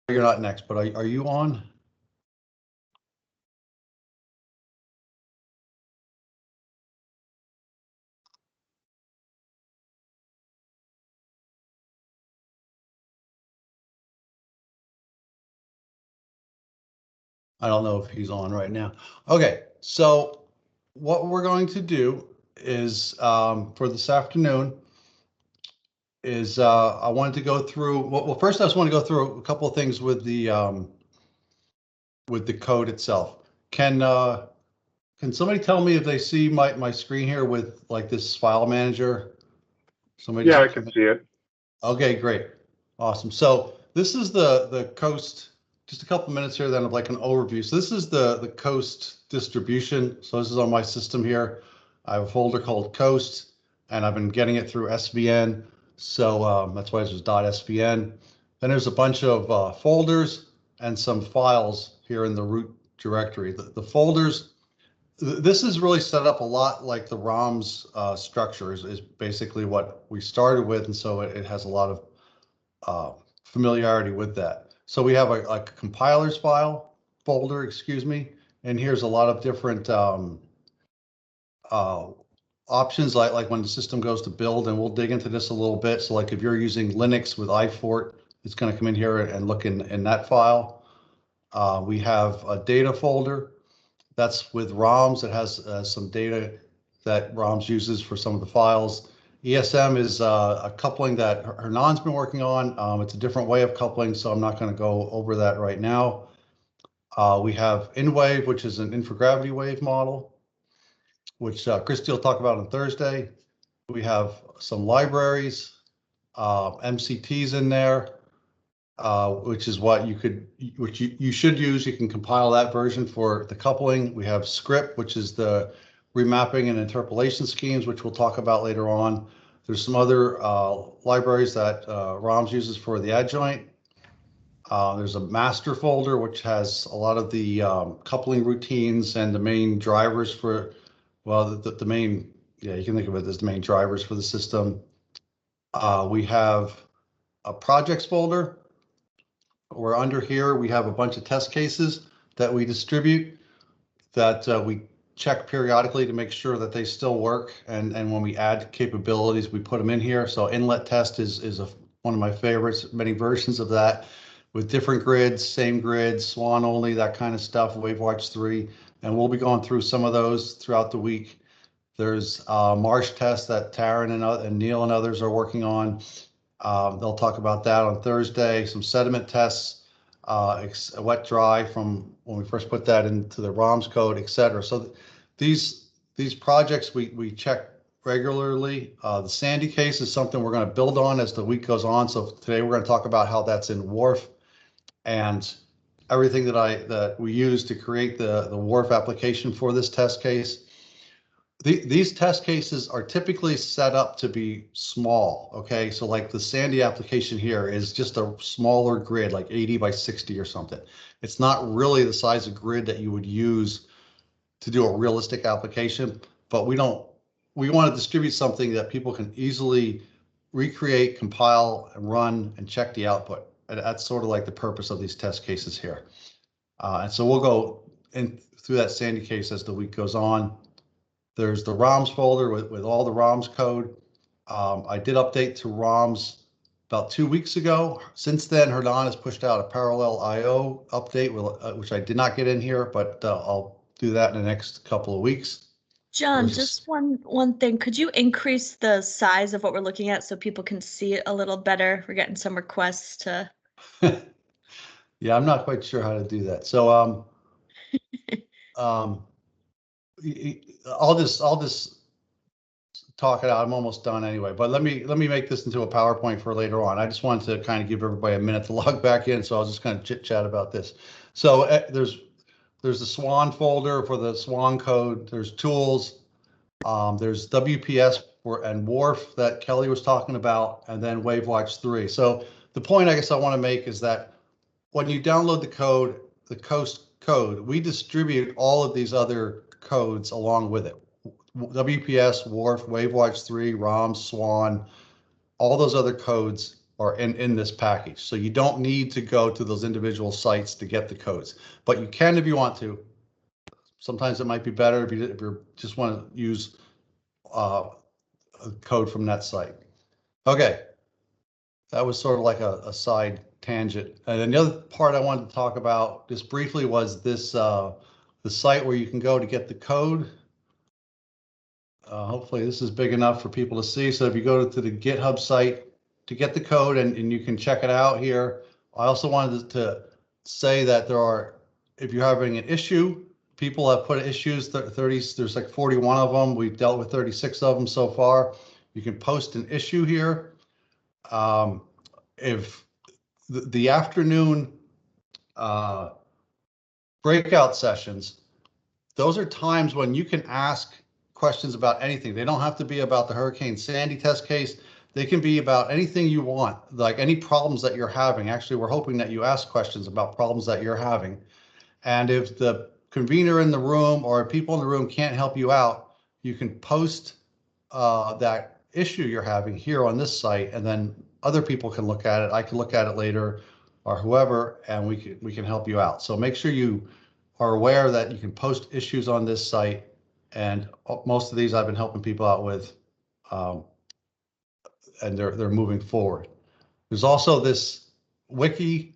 you're not next, but are you on? I don't know if he's on right now. Okay, so what we're going to do is for this afternoon is I wanted to go through. Well, first I just want to go through a couple of things with the code itself. Can somebody tell me if they see my screen here with like this file manager? Somebody Yeah, I just can see it. Okay, great. Awesome. So this is the COAWST, just a couple minutes here then of like an overview. So this is the COAWST distribution. So this is on my system here. I have a folder called COAWST and I've been getting it through SVN. So that's why this was .svn. Then there's a bunch of folders and some files here in the root directory. The folders, this is really set up a lot like the ROM's structure is basically what we started with. And so it has a lot of familiarity with that. So we have a compilers file folder, excuse me, and here's a lot of different options like when the system goes to build, and we'll dig into this a little bit. So like if you're using Linux with ifort, it's going to come in here and look in that file. We have a data folder that's with ROMs. It has some data that ROMs uses for some of the files. ESM is a coupling that Hernan's been working on. It's a different way of coupling, so I'm not going to go over that right now. We have InWave, which is an infragravity wave model, which Christy will talk about on Thursday. We have some libraries, MCTs in there, which is what you should use. You can compile that version for the coupling. We have script, which is the remapping and interpolation schemes, which we'll talk about later on. There's some other libraries that ROMs uses for the adjoint. There's a master folder, which has a lot of the coupling routines and the main drivers for, well, the main, yeah, you can think of it as the main drivers for the system. We have a projects folder, where under here we have a bunch of test cases that we distribute that we check periodically to make sure that they still work. And when we add capabilities, we put them in here. So inlet test is one of my favorites, many versions of that with different grids, same grids, Swan only, that kind of stuff, WaveWatch 3. And we'll be going through some of those throughout the week. There's marsh test that Taryn and Neil and others are working on. They'll talk about that on Thursday. Some sediment tests, wet dry from when we first put that into the ROMs code, et cetera. So these projects we check regularly. The Sandy case is something we're going to build on as the week goes on. So today we're going to talk about how that's in WRF and everything that we use to create the WRF application for this test case. These test cases are typically set up to be small, okay? So like the Sandy application here is just a smaller grid, like 80 by 60 or something. It's not really the size of grid that you would use to do a realistic application, but we want to distribute something that people can easily recreate, compile, and run, and check the output. And that's sort of like the purpose of these test cases here. And so we'll go in through that Sandy case as the week goes on. There's the ROMs folder with all the ROMs code. I did update to ROMs about 2 weeks ago. Since then, Hernan has pushed out a parallel IO update, which I did not get in here, but I'll do that in the next couple of weeks. John, just one thing. Could you increase the size of what we're looking at so people can see it a little better? We're getting some requests to. Yeah, I'm not quite sure how to do that. So I'll just talk it out. I'm almost done anyway, but let me make this into a PowerPoint for later on. I just wanted to kind of give everybody a minute to log back in, so I'll just kind of chit chat about this. So there's the Swan folder for the Swan code. There's tools. There's WPS and WRF that Kelly was talking about, and then WaveWatch 3. So the point I guess I want to make is that when you download the code, the COAWST code, we distribute all of these other codes along with it. WPS, WRF, WaveWatch 3, ROM, Swan, all those other codes are in this package. So you don't need to go to those individual sites to get the codes, but you can if you want to. Sometimes it might be better if you just want to use a code from that site. Okay, that was sort of like a side tangent. And then the other part I wanted to talk about just briefly was this the site where you can go to get the code. Hopefully this is big enough for people to see. So if you go to the GitHub site to get the code and you can check it out here. I also wanted to say that there are, if you're having an issue, people have put issues, 30, there's like 41 of them. We've dealt with 36 of them so far. You can post an issue here. If the afternoon breakout sessions, those are times when you can ask questions about anything. They don't have to be about the Hurricane Sandy test case. They can be about anything you want, like any problems that you're having. Actually, we're hoping that you ask questions about problems that you're having. And if the convener in the room or people in the room can't help you out, you can post that issue you're having here on this site, and then other people can look at it. I can look at it later, or whoever, and we can help you out. So make sure you are aware that you can post issues on this site, and most of these I've been helping people out with, and they're moving forward. There's also this wiki.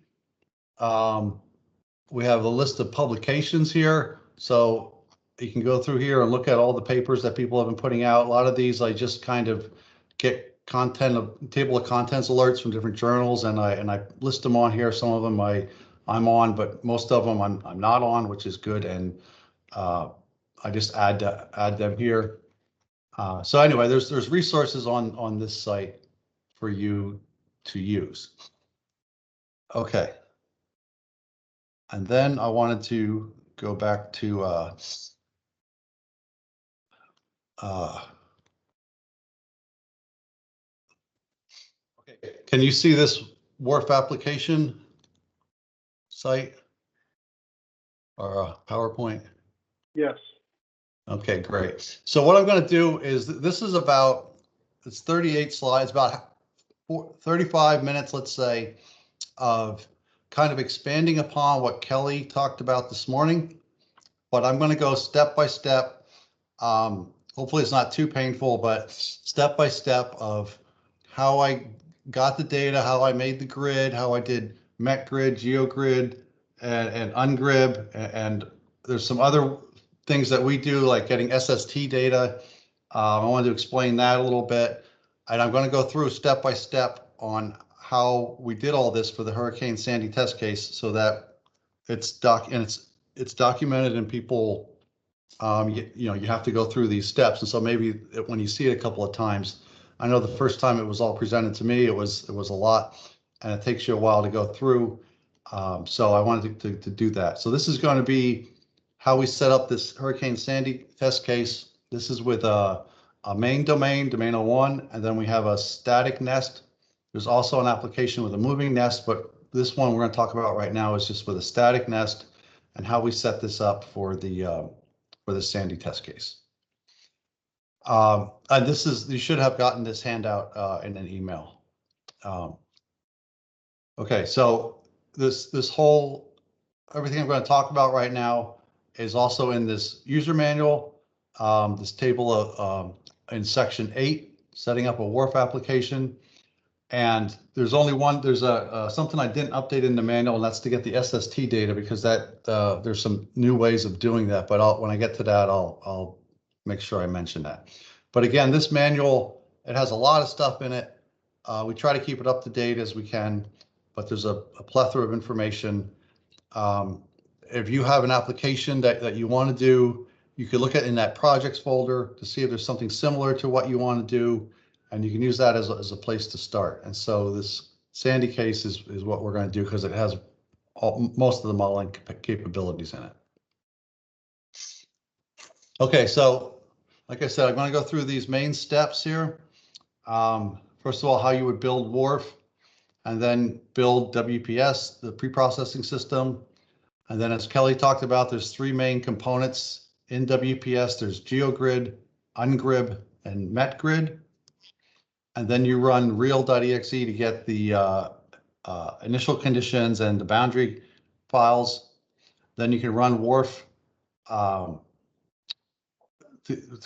We have a list of publications here, so you can go through here and look at all the papers that people have been putting out. A lot of these I just kind of get table of contents alerts from different journals, and I list them on here. Some of them I'm on, but most of them I'm not on, which is good, and I just add them here. So anyway, there's resources on this site for you to use. Okay. And then I wanted to go back to okay. Can you see this WRF application site or PowerPoint? Yes. Okay, great. So what I'm going to do is this is about, it's 38 slides, about 35 minutes, let's say, of kind of expanding upon what Kelly talked about this morning. But I'm going to go step by step. Hopefully it's not too painful, but step by step of how I got the data, how I made the grid, how I did MetGrid, GeoGrid, and UNGRIB, and there's some other things that we do, like getting SST data. I wanted to explain that a little bit, and I'm going to go through step by step on how we did all this for the Hurricane Sandy test case, so that it's documented and people, you know, you have to go through these steps. And so maybe when you see it a couple of times, I know the first time it was all presented to me, it was a lot, and it takes you a while to go through. So I wanted to do that. So this is going to be how we set up this Hurricane Sandy test case. This is with a main domain 01, and then we have a static nest. There's also an application with a moving nest, but this one we're going to talk about right now is just with a static nest and how we set this up for the Sandy test case. And this is, you should have gotten this handout in an email. Okay, so this whole, everything I'm going to talk about right now is also in this user manual, this table of in section 8, setting up a WRF application. And there's only one, there's something I didn't update in the manual, and that's to get the SST data, because that there's some new ways of doing that. But when I get to that, I'll make sure I mention that. But again, this manual, it has a lot of stuff in it. We try to keep it up to date as we can, but there's a plethora of information. If you have an application that you want to do, you could look at in that projects folder to see if there's something similar to what you want to do. And you can use that as a place to start. And so this Sandy case is what we're going to do, because it has most of the modeling capabilities in it. Okay, so like I said, I'm going to go through these main steps here. First of all, how you would build WRF, and then build WPS, the pre-processing system. And then, as Kelly talked about, there's 3 main components in WPS. There's GeoGrid, UNGRIB, and MetGrid. and then you run real.exe to get the initial conditions and the boundary files. Then you can run wharf to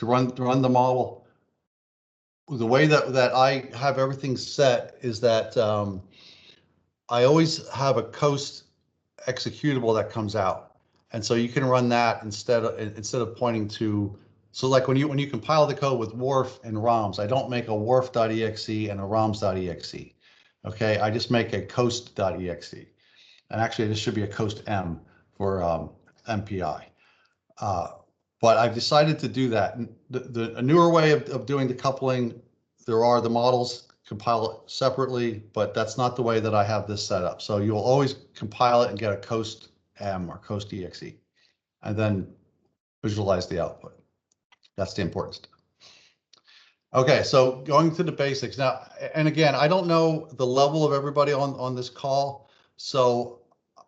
run the model. The way that I have everything set is that I always have a COAWST executable that comes out, and so you can run that instead of pointing to. So like when you compile the code with wharf and ROMs, I don't make a wharf.exe and a ROMs.exe. Okay, I just make a COAWST.exe, and actually this should be a COAWST-M for MPI. But I've decided to do that. A newer way of doing the coupling, there are the models compile it separately, but that's not the way that I have this set up. So you'll always compile it and get a COAWST-M or COAWST.exe, and then visualize the output. That's the important step. Okay, so going to the basics now, and again, I don't know the level of everybody on this call, so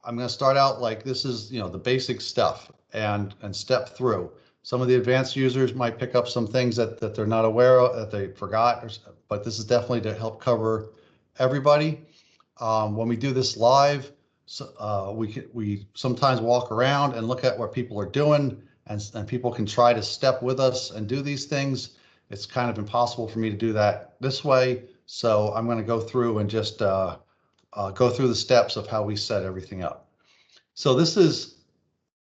I'm going to start out like this is, you know, the basic stuff and step through. Some of the advanced users might pick up some things that they're not aware of, that they forgot, but this is definitely to help cover everybody. When we do this live, so, we sometimes walk around and look at what people are doing, and people can try to step with us and do these things. It's kind of impossible for me to do that this way, so I'm going to go through and just go through the steps of how we set everything up. So this is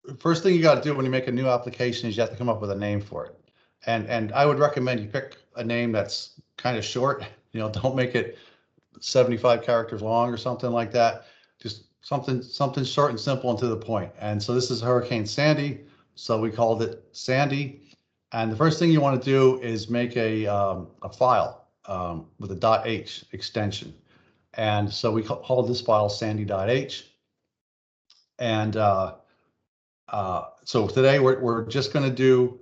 the first thing you got to do when you make a new application is you have to come up with a name for it. And I would recommend you pick a name that's kind of short. You know, don't make it 75 characters long or something like that. Just something short and simple and to the point. And so this is Hurricane Sandy, so we called it Sandy. And the first thing you want to do is make a file with a .h extension. And so we called this file sandy.h. And so today we're just going to do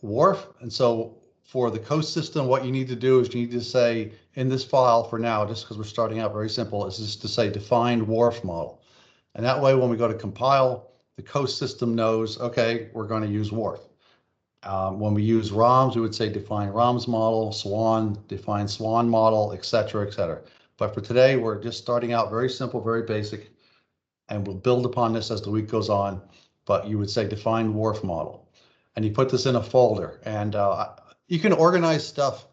wharf. And so for the COAWST system, what you need to do is you need to say in this file for now, just because we're starting out very simple, is just to say defined wharf model. And that way, when we go to compile, the COAWST system knows, okay, we're going to use wharf. When we use ROMs, we would say define ROMs model, SWAN, define SWAN model, et cetera, et cetera. But for today, we're just starting out very simple, very basic, and we'll build upon this as the week goes on. But you would say define wharf model, and you put this in a folder, and you can organize stuff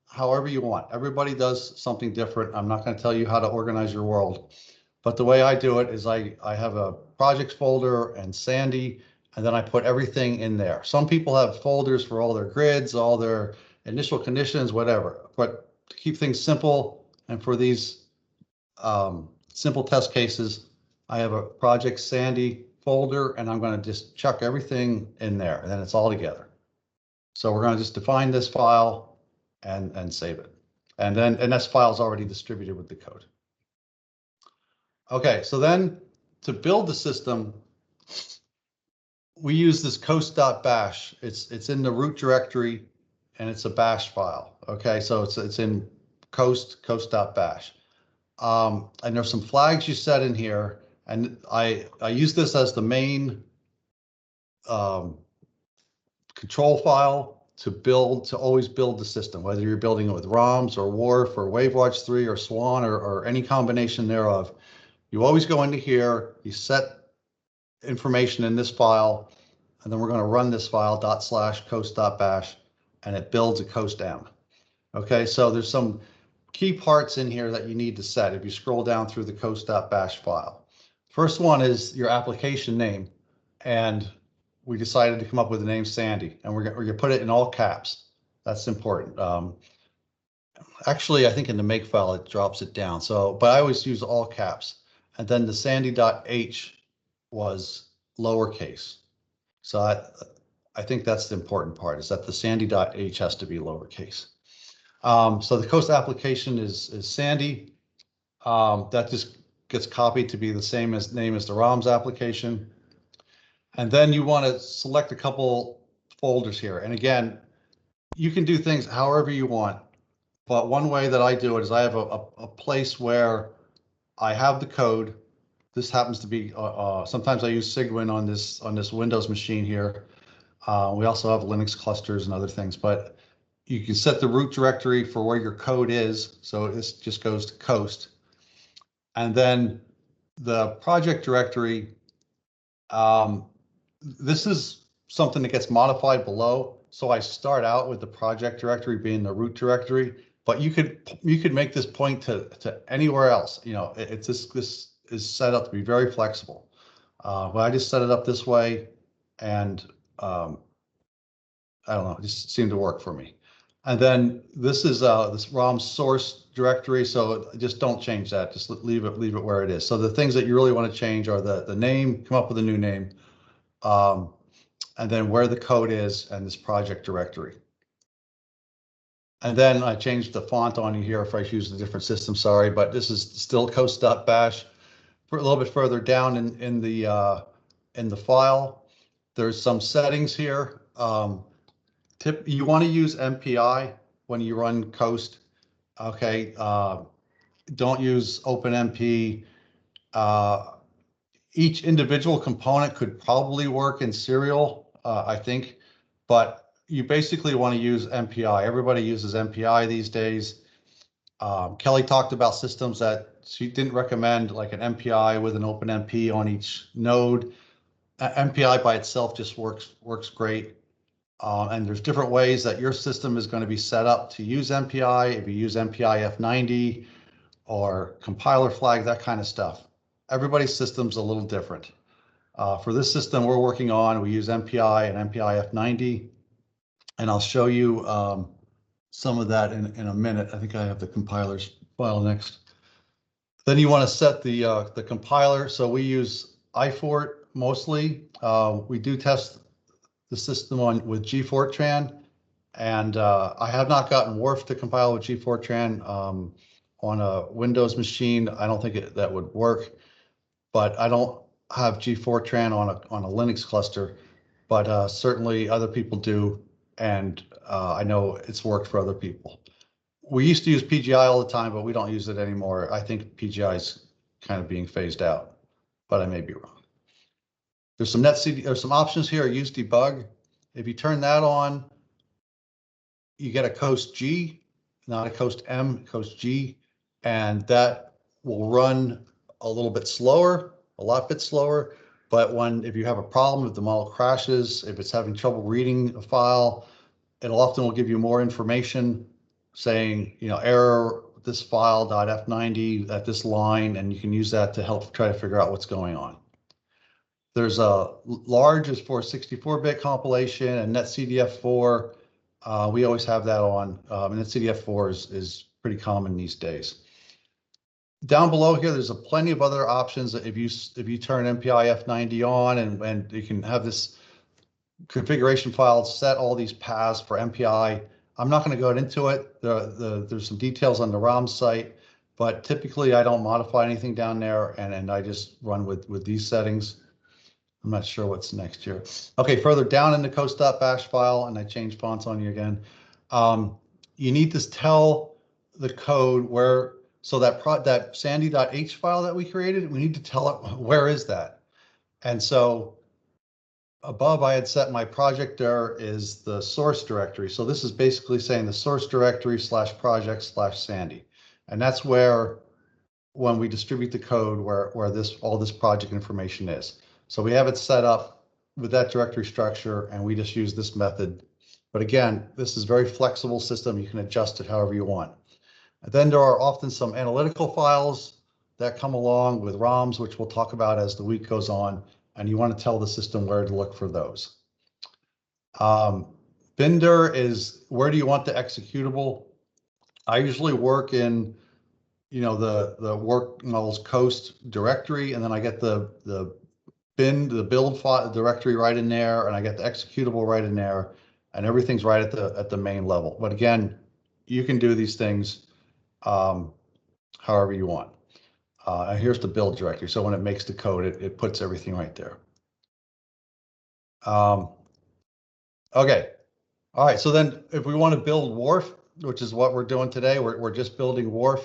however you want. Everybody does something different. I'm not going to tell you how to organize your world, but the way I do it is I have a projects folder and Sandy, and then I put everything in there. Some people have folders for all their grids, all their initial conditions, whatever. But to keep things simple, and for these simple test cases, I have a project Sandy folder, and I'm going to just chuck everything in there, and then it's all together. So we're going to just define this file and save it. And this file is already distributed with the code. Okay, so then to build the system, we use this coast.bash. It's in the root directory, and it's a bash file. Okay, so it's in coast.bash. And there's some flags you set in here, and I use this as the main control file to always build the system, whether you're building it with ROMs or wharf or WaveWatch 3 or SWAN or any combination thereof. You always go into here, you set information in this file, and then we're going to run this file /coast.bash, and it builds a COAWST-M. Okay, so there's some key parts in here that you need to set if you scroll down through the coast.bash file. First one is your application name, and we decided to come up with the name Sandy, and we're going to put it in all caps. That's important. Actually, I think in the make file it drops it down. So, but I always use all caps. And then the sandy.h was lowercase. So I think that's the important part, is that the sandy.h has to be lowercase. So the COAWST application is Sandy. That just gets copied to be the same name as the ROMs application. And then you want to select a couple folders here. And again, you can do things however you want. But one way that I do it is I have a place where I have the code. This happens to be, sometimes I use Cygwin on this Windows machine here. We also have Linux clusters and other things, but you can set the root directory for where your code is. So this just goes to COAWST. And then the project directory, this is something that gets modified below. So I start out with the project directory being the root directory, but you could make this point to anywhere else. You know, it's this is set up to be very flexible. But I just set it up this way, and I don't know, it just seemed to work for me. And then this is this ROM source directory, so just don't change that. Just leave it where it is. So the things that you really want to change are the name, come up with a new name, and then where the code is and this project directory. And then I changed the font on you here if I use a different system, sorry, but this is still COAWST.bash. For a little bit further down in the file, there's some settings here. You want to use MPI when you run COAWST. Okay, don't use OpenMP. Each individual component could probably work in serial, I think, but you basically want to use MPI. Everybody uses MPI these days. Kelly talked about systems that she didn't recommend, like an MPI with an OpenMP on each node. MPI by itself just works great. And there's different ways that your system is going to be set up to use MPI. If you use MPI F90 or compiler flag, that kind of stuff. Everybody's system's a little different. For this system we're working on, we use MPI and MPI F90. And I'll show you some of that in a minute. I think I have the compilers file next. Then you want to set the compiler. So we use iFort mostly. We do test the system with gfortran, and I have not gotten WRF to compile with gfortran on a Windows machine. I don't think that would work, but I don't have gfortran on a Linux cluster, but certainly other people do, and I know it's worked for other people. We used to use PGI all the time, but we don't use it anymore. I think PGI is kind of being phased out, but I may be wrong. There's some netcd, there's some options here. Use debug. If you turn that on, you get a COAWST G, not a COAWST M, COAWST G, and that will run a little bit slower, a lot bit slower. But if you have a problem, if the model crashes, if it's having trouble reading a file, it'll often will give you more information saying, you know, error this file .f90 at this line, and you can use that to help try to figure out what's going on. There's a large is for 64-bit compilation, and netcdf4. We always have that on. And netcdf4 is pretty common these days. Down below here, there's plenty of other options. If you turn MPI F90 on, and you can have this configuration file set all these paths for MPI. I'm not going to go into it. There's some details on the ROM site, but typically I don't modify anything down there, and I just run with these settings. I'm not sure what's next here. Okay, further down in the COAWST.bash file, and I changed fonts on you again. You need to tell the code where, so that sandy.h file that we created, we need to tell it where is that. And so above I had set my project there is the source directory. So this is basically saying the source directory /project /sandy. And that's where, when we distribute the code, where all this project information is. So we have it set up with that directory structure, and we just use this method. But again, this is a very flexible system. You can adjust it however you want. And then there are often some analytical files that come along with ROMs, which we'll talk about as the week goes on, and you want to tell the system where to look for those. Binder is where do you want the executable? I usually work in, you know, the work models COAWST directory, and then I get the build file directory right in there, and I get the executable right in there, and everything's right at the main level. But again, you can do these things however you want. And here's the build directory. So when it makes the code, it puts everything right there. Okay. All right. So then if we want to build WRF, which is what we're doing today, we're just building WRF.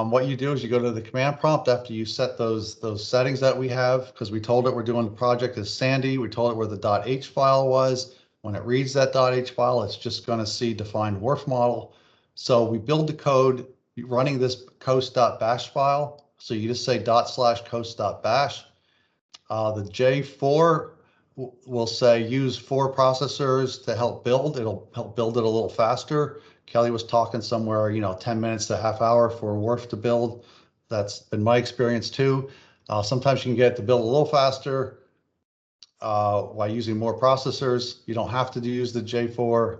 What you do is you go to the command prompt after you set those settings that we have, because we told it we're doing the project as Sandy. We told it where the .h file was. When it reads that .h file, it's just going to see defined WRF model. So we build the code running this COAWST.bash file. So you just say /COAWST.bash. The J4 will say use 4 processors to help build. It'll help build it a little faster. Kelly was talking somewhere, 10 minutes to a half hour for WRF to build. That's been my experience too. Sometimes you can get it to build a little faster while using more processors. You don't have to use the J4,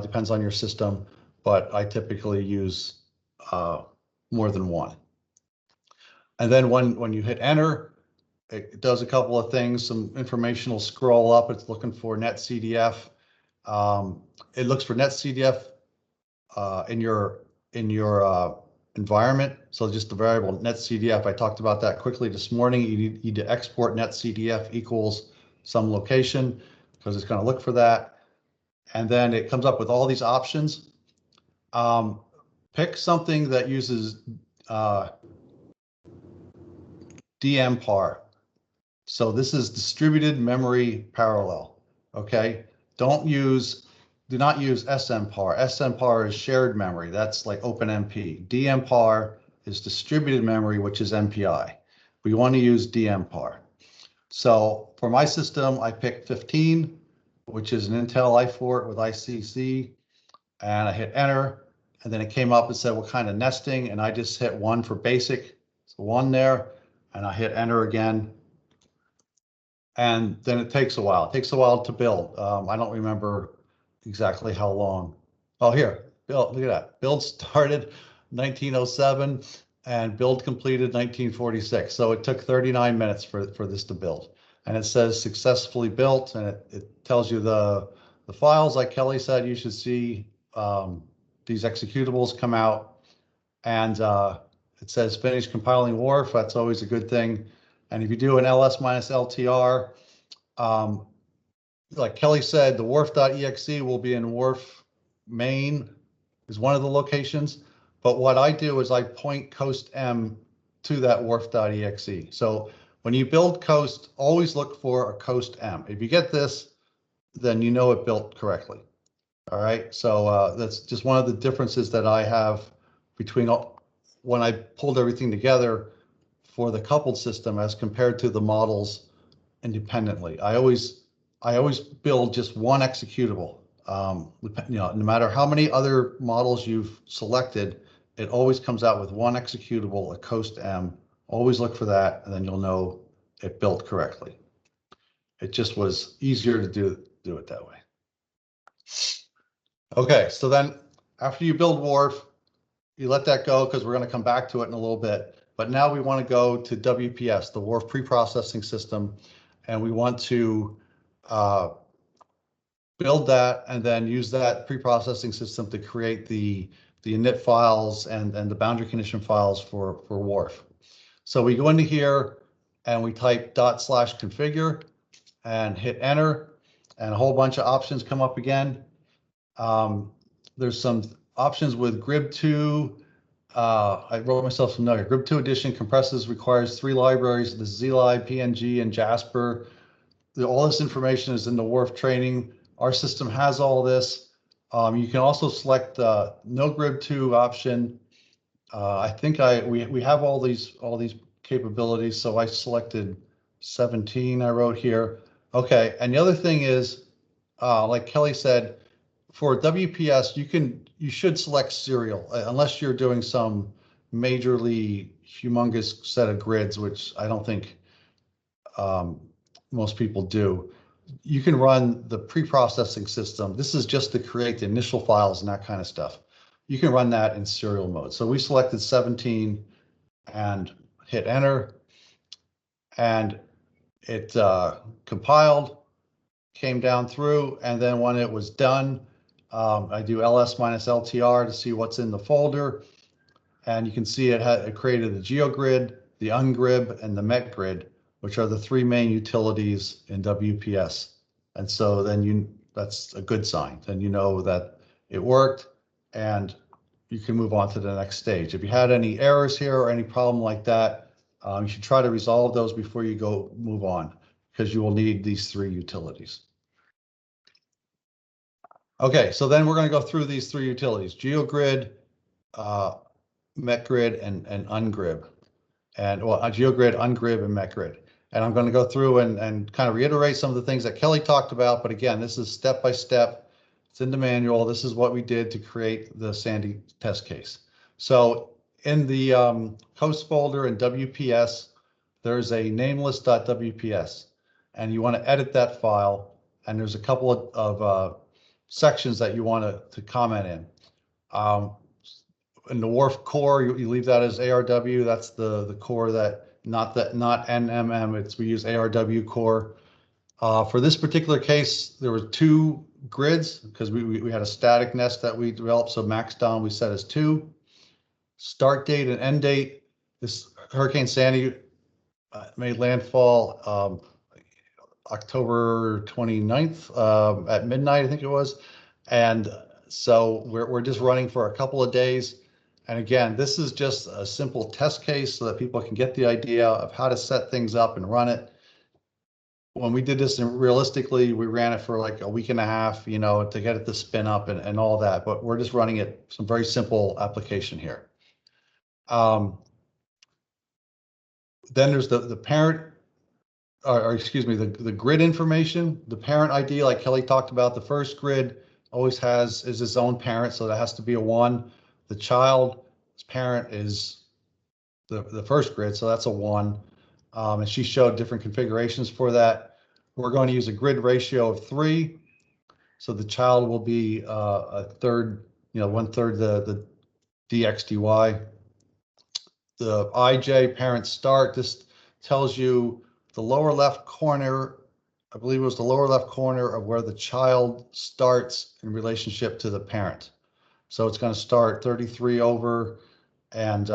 depends on your system, but I typically use more than one. And then when you hit enter, it does a couple of things. Some information will scroll up. It's looking for netcdf. It looks for netcdf in your environment. So just the variable netcdf, I talked about that quickly this morning. You need to export netcdf equals some location because it's going to look for that. And then it comes up with all these options. Pick something that uses DMPAR. So this is distributed memory parallel. Okay, do not use SMPAR. SMPAR is shared memory. That's like OpenMP. DMPAR is distributed memory, which is MPI. We want to use DMPAR. So for my system, I picked 15, which is an Intel iFort with ICC, and I hit enter, and then it came up and said what kind of nesting, and I just hit 1 for basic. So 1 there, and I hit enter again. And then it takes a while. It takes a while to build. I don't remember exactly how long. Oh, here, build, look at that. Build started 1907 and build completed 1946. So it took 39 minutes for this to build. And it says successfully built, and it tells you the files. Like Kelly said, you should see these executables come out. And it says finish compiling WRF. That's always a good thing. And if you do an ls-ltr, like Kelly said, the WRF.exe will be in WRF main is one of the locations. But what I do is I point COAWST-M to that WRF.exe. So when you build COAWST, always look for a COAWST-M. If you get this, then you know it built correctly. All right, so that's just one of the differences that I have between when I pulled everything together for the coupled system as compared to the models independently. I always build just one executable. No matter how many other models you've selected, it always comes out with one executable, a COAWST-M. Always look for that, and then you'll know it built correctly. It just was easier to do it that way. Okay, so then after you build WRF, you let that go because we're going to come back to it in a little bit. But now we want to go to WPS, the WRF preprocessing system, and we want to build that and then use that preprocessing system to create the init files and the boundary condition files for WRF. So we go into here and we type /configure and hit enter, and a whole bunch of options come up again. There's some options with GRIB2. I wrote myself some notes. GRIB2 edition compresses requires 3 libraries, the zlib, PNG, and Jasper. All this information is in the WRF training. Our system has all this. You can also select no GRIB2 option. I think we have all these capabilities, so I selected 17. I wrote here. Okay, and the other thing is, like Kelly said, for WPS, you should select serial unless you're doing some majorly humongous set of grids, which I don't think most people do. You can run the pre-processing system. This is just to create the initial files and that kind of stuff. You can run that in serial mode. So we selected 17 and hit enter, and it compiled, came down through, and then when it was done, I do ls-ltr to see what's in the folder, and you can see it created the GeoGrid, the ungrib, and the metgrid, which are the 3 main utilities in WPS. And so then that's a good sign. Then you know that it worked, and you can move on to the next stage. If you had any errors here or any problem like that, you should try to resolve those before you move on, because you will need these 3 utilities. Okay, so then we're going to go through these three utilities: GeoGrid, MetGrid, and UnGrid. And well, GeoGrid, UnGrid, and MetGrid. And I'm going to go through and kind of reiterate some of the things that Kelly talked about. But again, this is step by step. It's in the manual. This is what we did to create the Sandy test case. So in the COAWST folder in WPS, there's a nameless.wps, and you want to edit that file. And there's a couple of sections that you want to comment in. In the WRF core, you leave that as ARW. That's the core that not NMM. It's we use ARW core. For this particular case, there were two grids because we had a static nest that we developed. So max down we set as 2. Start date and end date. This Hurricane Sandy made landfall October 29th at midnight, I think it was. And so we're just running for a couple of days. And again, this is just a simple test case so that people can get the idea of how to set things up and run it. When we did this, and realistically, we ran it for like a week and a half, you know, to get it to spin up and all that. But we're just running it some very simple application here. Then there's the parent, or excuse me, the grid information. The parent ID, like Kelly talked about, the first grid always is its own parent, so that has to be a 1. The child's parent is the first grid, so that's a 1. And she showed different configurations for that. We're going to use a grid ratio of 3. So the child will be a third, 1/3 the dxdy. The IJ parent start, this tells you the lower left corner, I believe it was the lower left corner of where the child starts in relationship to the parent. So it's going to start 33 over and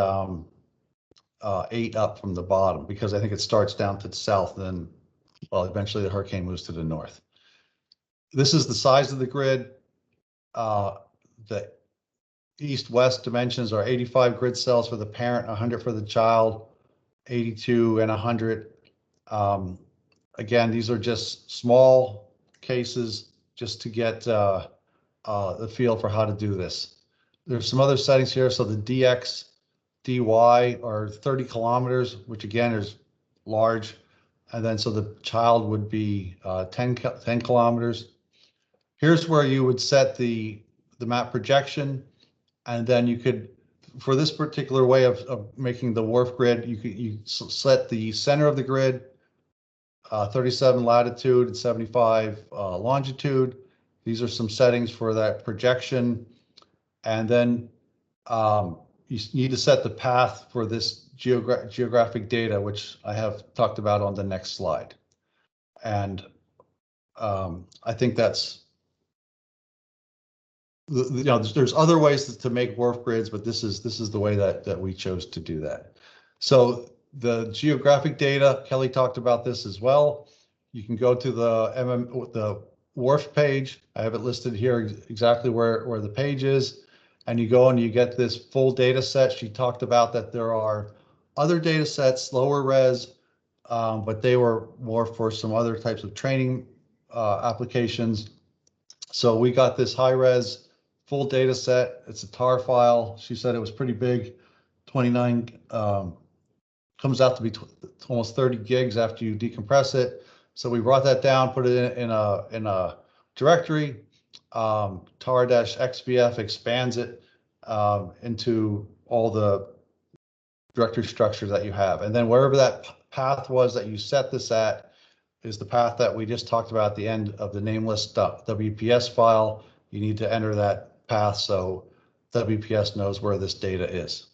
8 up from the bottom, because I think it starts down to the south, and then, well, eventually the hurricane moves to the north. This is the size of the grid. The east-west dimensions are 85 grid cells for the parent, 100 for the child, 82 and 100. Again, these are just small cases just to get the feel for how to do this. There's some other settings here. So the DX, DY are 30 kilometers, which again is large. And then so the child would be 10 kilometers. Here's where you would set the map projection. And then you could, for this particular way of making the WRF grid, you set the center of the grid, 37 latitude and 75 longitude. These are some settings for that projection. And then you need to set the path for this geographic data, which I have talked about on the next slide. And I think that's, there's other ways to make WRF grids, but this is the way that we chose to do that. So the geographic data, Kelly talked about this as well. You can go to the WRF page. I have it listed here exactly where the page is, and you go and you get this full data set. She talked about that there are other data sets, lower res, but they were more for some other types of training applications. So we got this high res full data set. It's a tar file. She said it was pretty big, 29, comes out to be almost 30 gigs after you decompress it. So we brought that down, put it in a directory. tar-xbf expands it into all the directory structure that you have. And then wherever that path was that you set this at is the path that we just talked about at the end of the nameless.wps file. You need to enter that path so WPS knows where this data is.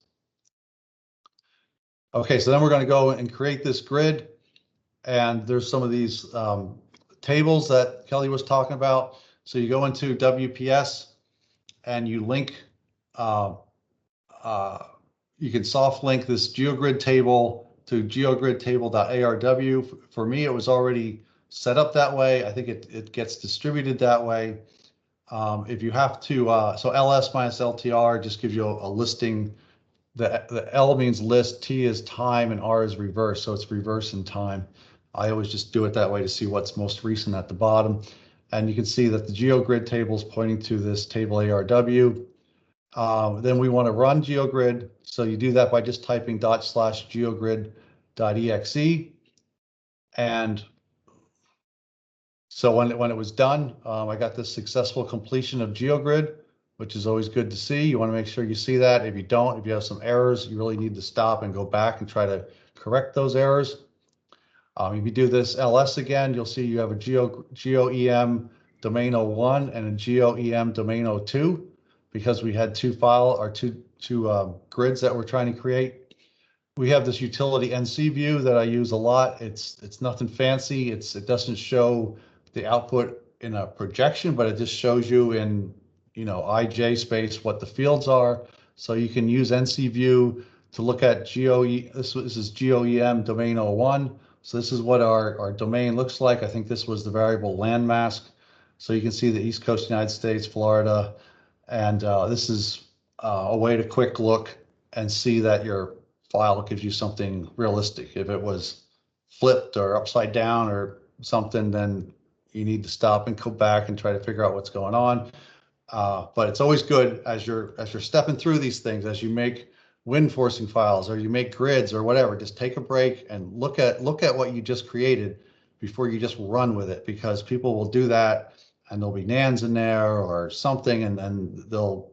Okay, so then we're going to go and create this grid. And there's some of these tables that Kelly was talking about. So you go into WPS and you link, you can soft link this GeoGrid table to geogridtable.arw. For me, it was already set up that way. I think it gets distributed that way. If you have to, so ls minus ltr just gives you a listing. The L means list, T is time, and R is reverse, so it's reverse in time. I always just do it that way to see what's most recent at the bottom. And you can see that the GeoGrid table is pointing to this table ARW. Then we want to run GeoGrid. So you do that by just typing /geogrid.exe. And so when it was done, I got this successful completion of GeoGrid, which is always good to see. You want to make sure you see that. If you don't, if you have some errors, you really need to stop and go back and try to correct those errors. If you do this ls again, you'll see you have a GeoEM domain 01 and a GeoEM domain 02 because we had two grids that we're trying to create. We have this utility NC view that I use a lot. It's nothing fancy. It doesn't show the output in a projection, but it just shows you in IJ space what the fields are. So you can use NC view to look at this is GeoEM domain 01. So this is what our domain looks like. I think this was the variable landmask. So you can see the East Coast United States, Florida, and this is a way to quick look and see that your file gives you something realistic. If it was flipped or upside down or something, then you need to stop and go back and try to figure out what's going on. But it's always good as you're stepping through these things, as you make wind forcing files or you make grids or whatever, just take a break and look at what you just created before you just run with it, because people will do that and there'll be nans in there or something, and then they'll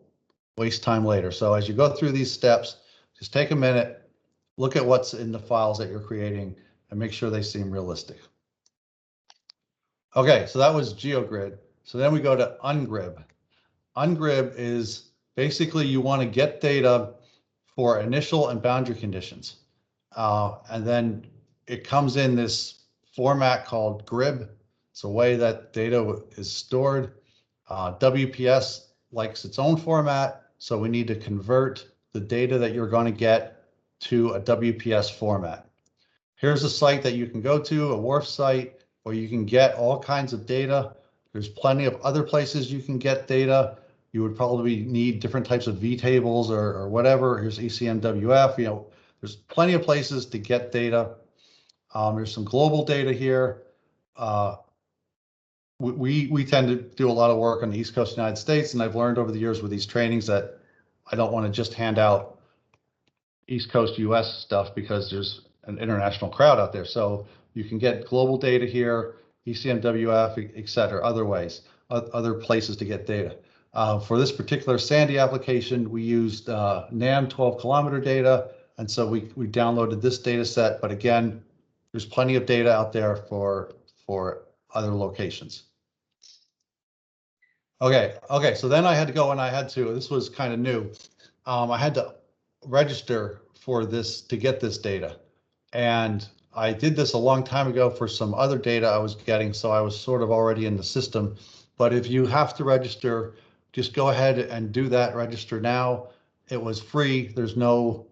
waste time later. So as you go through these steps, just take a minute, look at what's in the files that you're creating and make sure they seem realistic. Okay, so that was GeoGrid. So then we go to ungrib. Ungrib is basically you want to get data for initial and boundary conditions. And then it comes in this format called grib. It's a way that data is stored. WPS likes its own format, so we need to convert the data that you're going to get to a WPS format. Here's a site that you can go to, a WRF site, where you can get all kinds of data. There's plenty of other places you can get data. You would probably need different types of vtables or whatever. Here's ECMWF. There's plenty of places to get data. There's some global data here. We tend to do a lot of work on the East Coast United States, and I've learned over the years with these trainings that I don't want to just hand out East Coast US stuff because there's an international crowd out there. So you can get global data here, ECMWF, et cetera, other ways, other places to get data. For this particular Sandy application, we used NAM 12-kilometer data, and so we downloaded this data set. But again, there's plenty of data out there for other locations. Okay, so then I had to go and this was kind of new. I had to register for this to get this data. And I did this a long time ago for some other data I was getting, so I was sort of already in the system. But if you have to register, just go ahead and do that, register now. It was free. There's no,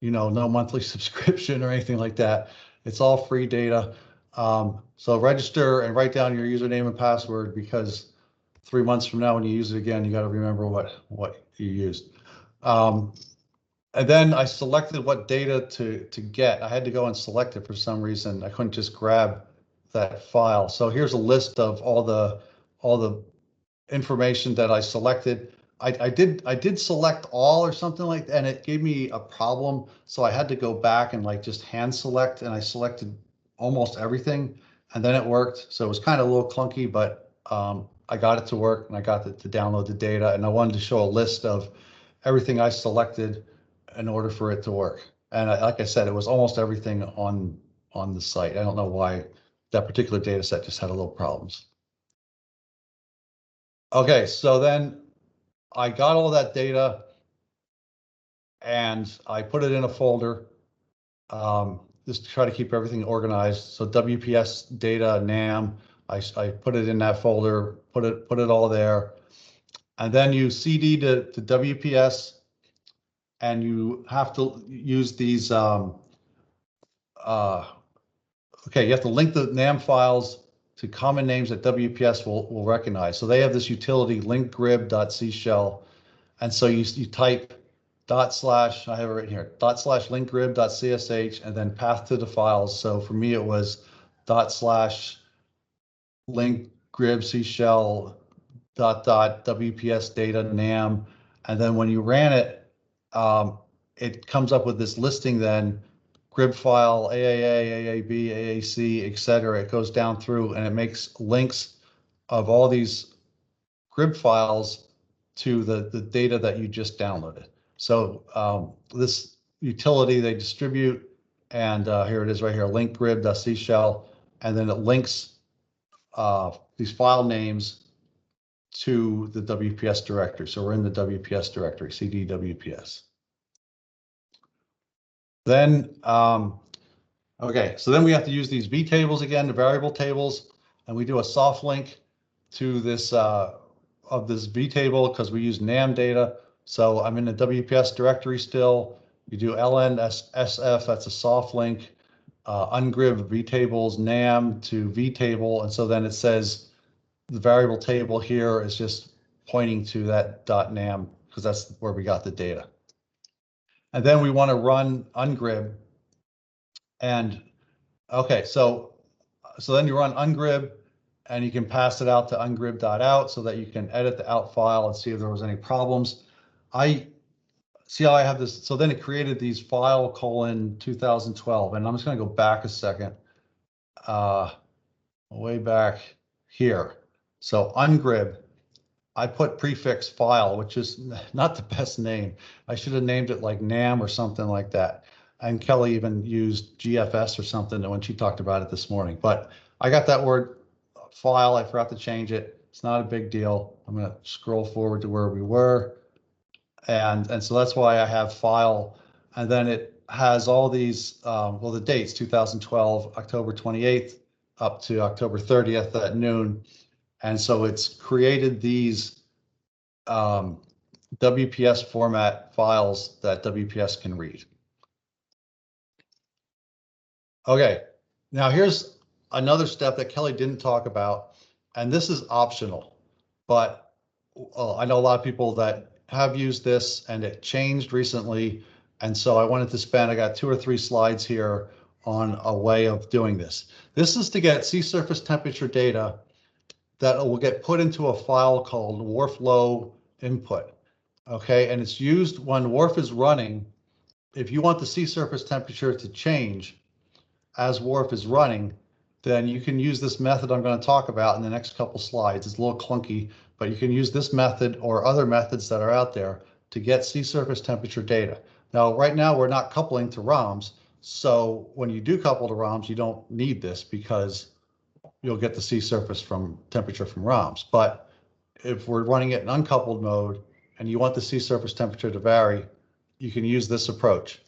no monthly subscription or anything like that. It's all free data. So register and write down your username and password, because 3 months from now when you use it again, you got to remember what you used. And then I selected what data to get. I had to go and select it for some reason. I couldn't just grab that file. So here's a list of all the information that I selected. I did select all or something like that, and it gave me a problem. So I had to go back and just hand select, and I selected almost everything, and then it worked. So it was kind of a little clunky, but I got it to work, and I got to download the data, and I wanted to show a list of everything I selected in order for it to work. And like I said, it was almost everything on the site. I don't know why that particular data set just had a little problems. Okay, so then I got all that data and I put it in a folder, just to try to keep everything organized. So WPS data, NAM, I put it in that folder, put it all there. And then you CD to WPS, and you have to use these, okay, you have to link the NAM files to common names that WPS will recognize. So they have this utility linkgrib.cshell. And so you type / I have it right here, / linkgrib.csh, and then path to the files. So for me, it was / linkgrib.csh grib C shell .WPS data NAM, and then when you ran it, it comes up with this listing then, grib file, AAA, AAB, AAC, etc. It goes down through and it makes links of all these grib files to the data that you just downloaded. So this utility they distribute, and here it is right here, link grib.c shell, and then it links these file names to the WPS directory. So we're in the WPS directory, CD WPS. Then, okay, so then we have to use these V tables again, the variable tables, and we do a soft link to this of this V table because we use NAM data. So I'm in the WPS directory still. You do ln-sf, that's a soft link, ungrib V tables, NAM to V table, and so then it says the variable table here is just pointing to that .nam because that's where we got the data. And then we want to run ungrib. And okay, so then you run ungrib and you can pass it out to ungrib.out so that you can edit the out file and see if there was any problems. I see how I have this. So then it created these file colon 2012, and I'm just going to go back a second, way back here. So ungrib, I put prefix file, which is not the best name. I should have named it like NAM or something like that. And Kelly even used GFS or something when she talked about it this morning. But I got that word file. I forgot to change it. It's not a big deal. I'm going to scroll forward to where we were. And so that's why I have file. And then it has all these, well, the dates, 2012, October 28th up to October 30th at noon. And so it's created these WPS format files that WPS can read. Okay, now here's another step that Kelly didn't talk about, and this is optional, but I know a lot of people that have used this and it changed recently. And so I wanted to spend, I got 2 or 3 slides here on a way of doing this. This is to get sea surface temperature data that will get put into a file called WRF low input. Okay, and it's used when WRF is running. If you want the sea surface temperature to change as WRF is running, then you can use this method I'm going to talk about in the next couple slides. It's a little clunky, but you can use this method or other methods that are out there to get sea surface temperature data. Now, right now, we're not coupling to ROMs. So when you do couple to ROMs, you don't need this because you'll get the sea surface from temperature from ROMs. But if we're running it in uncoupled mode and you want the sea surface temperature to vary, you can use this approach.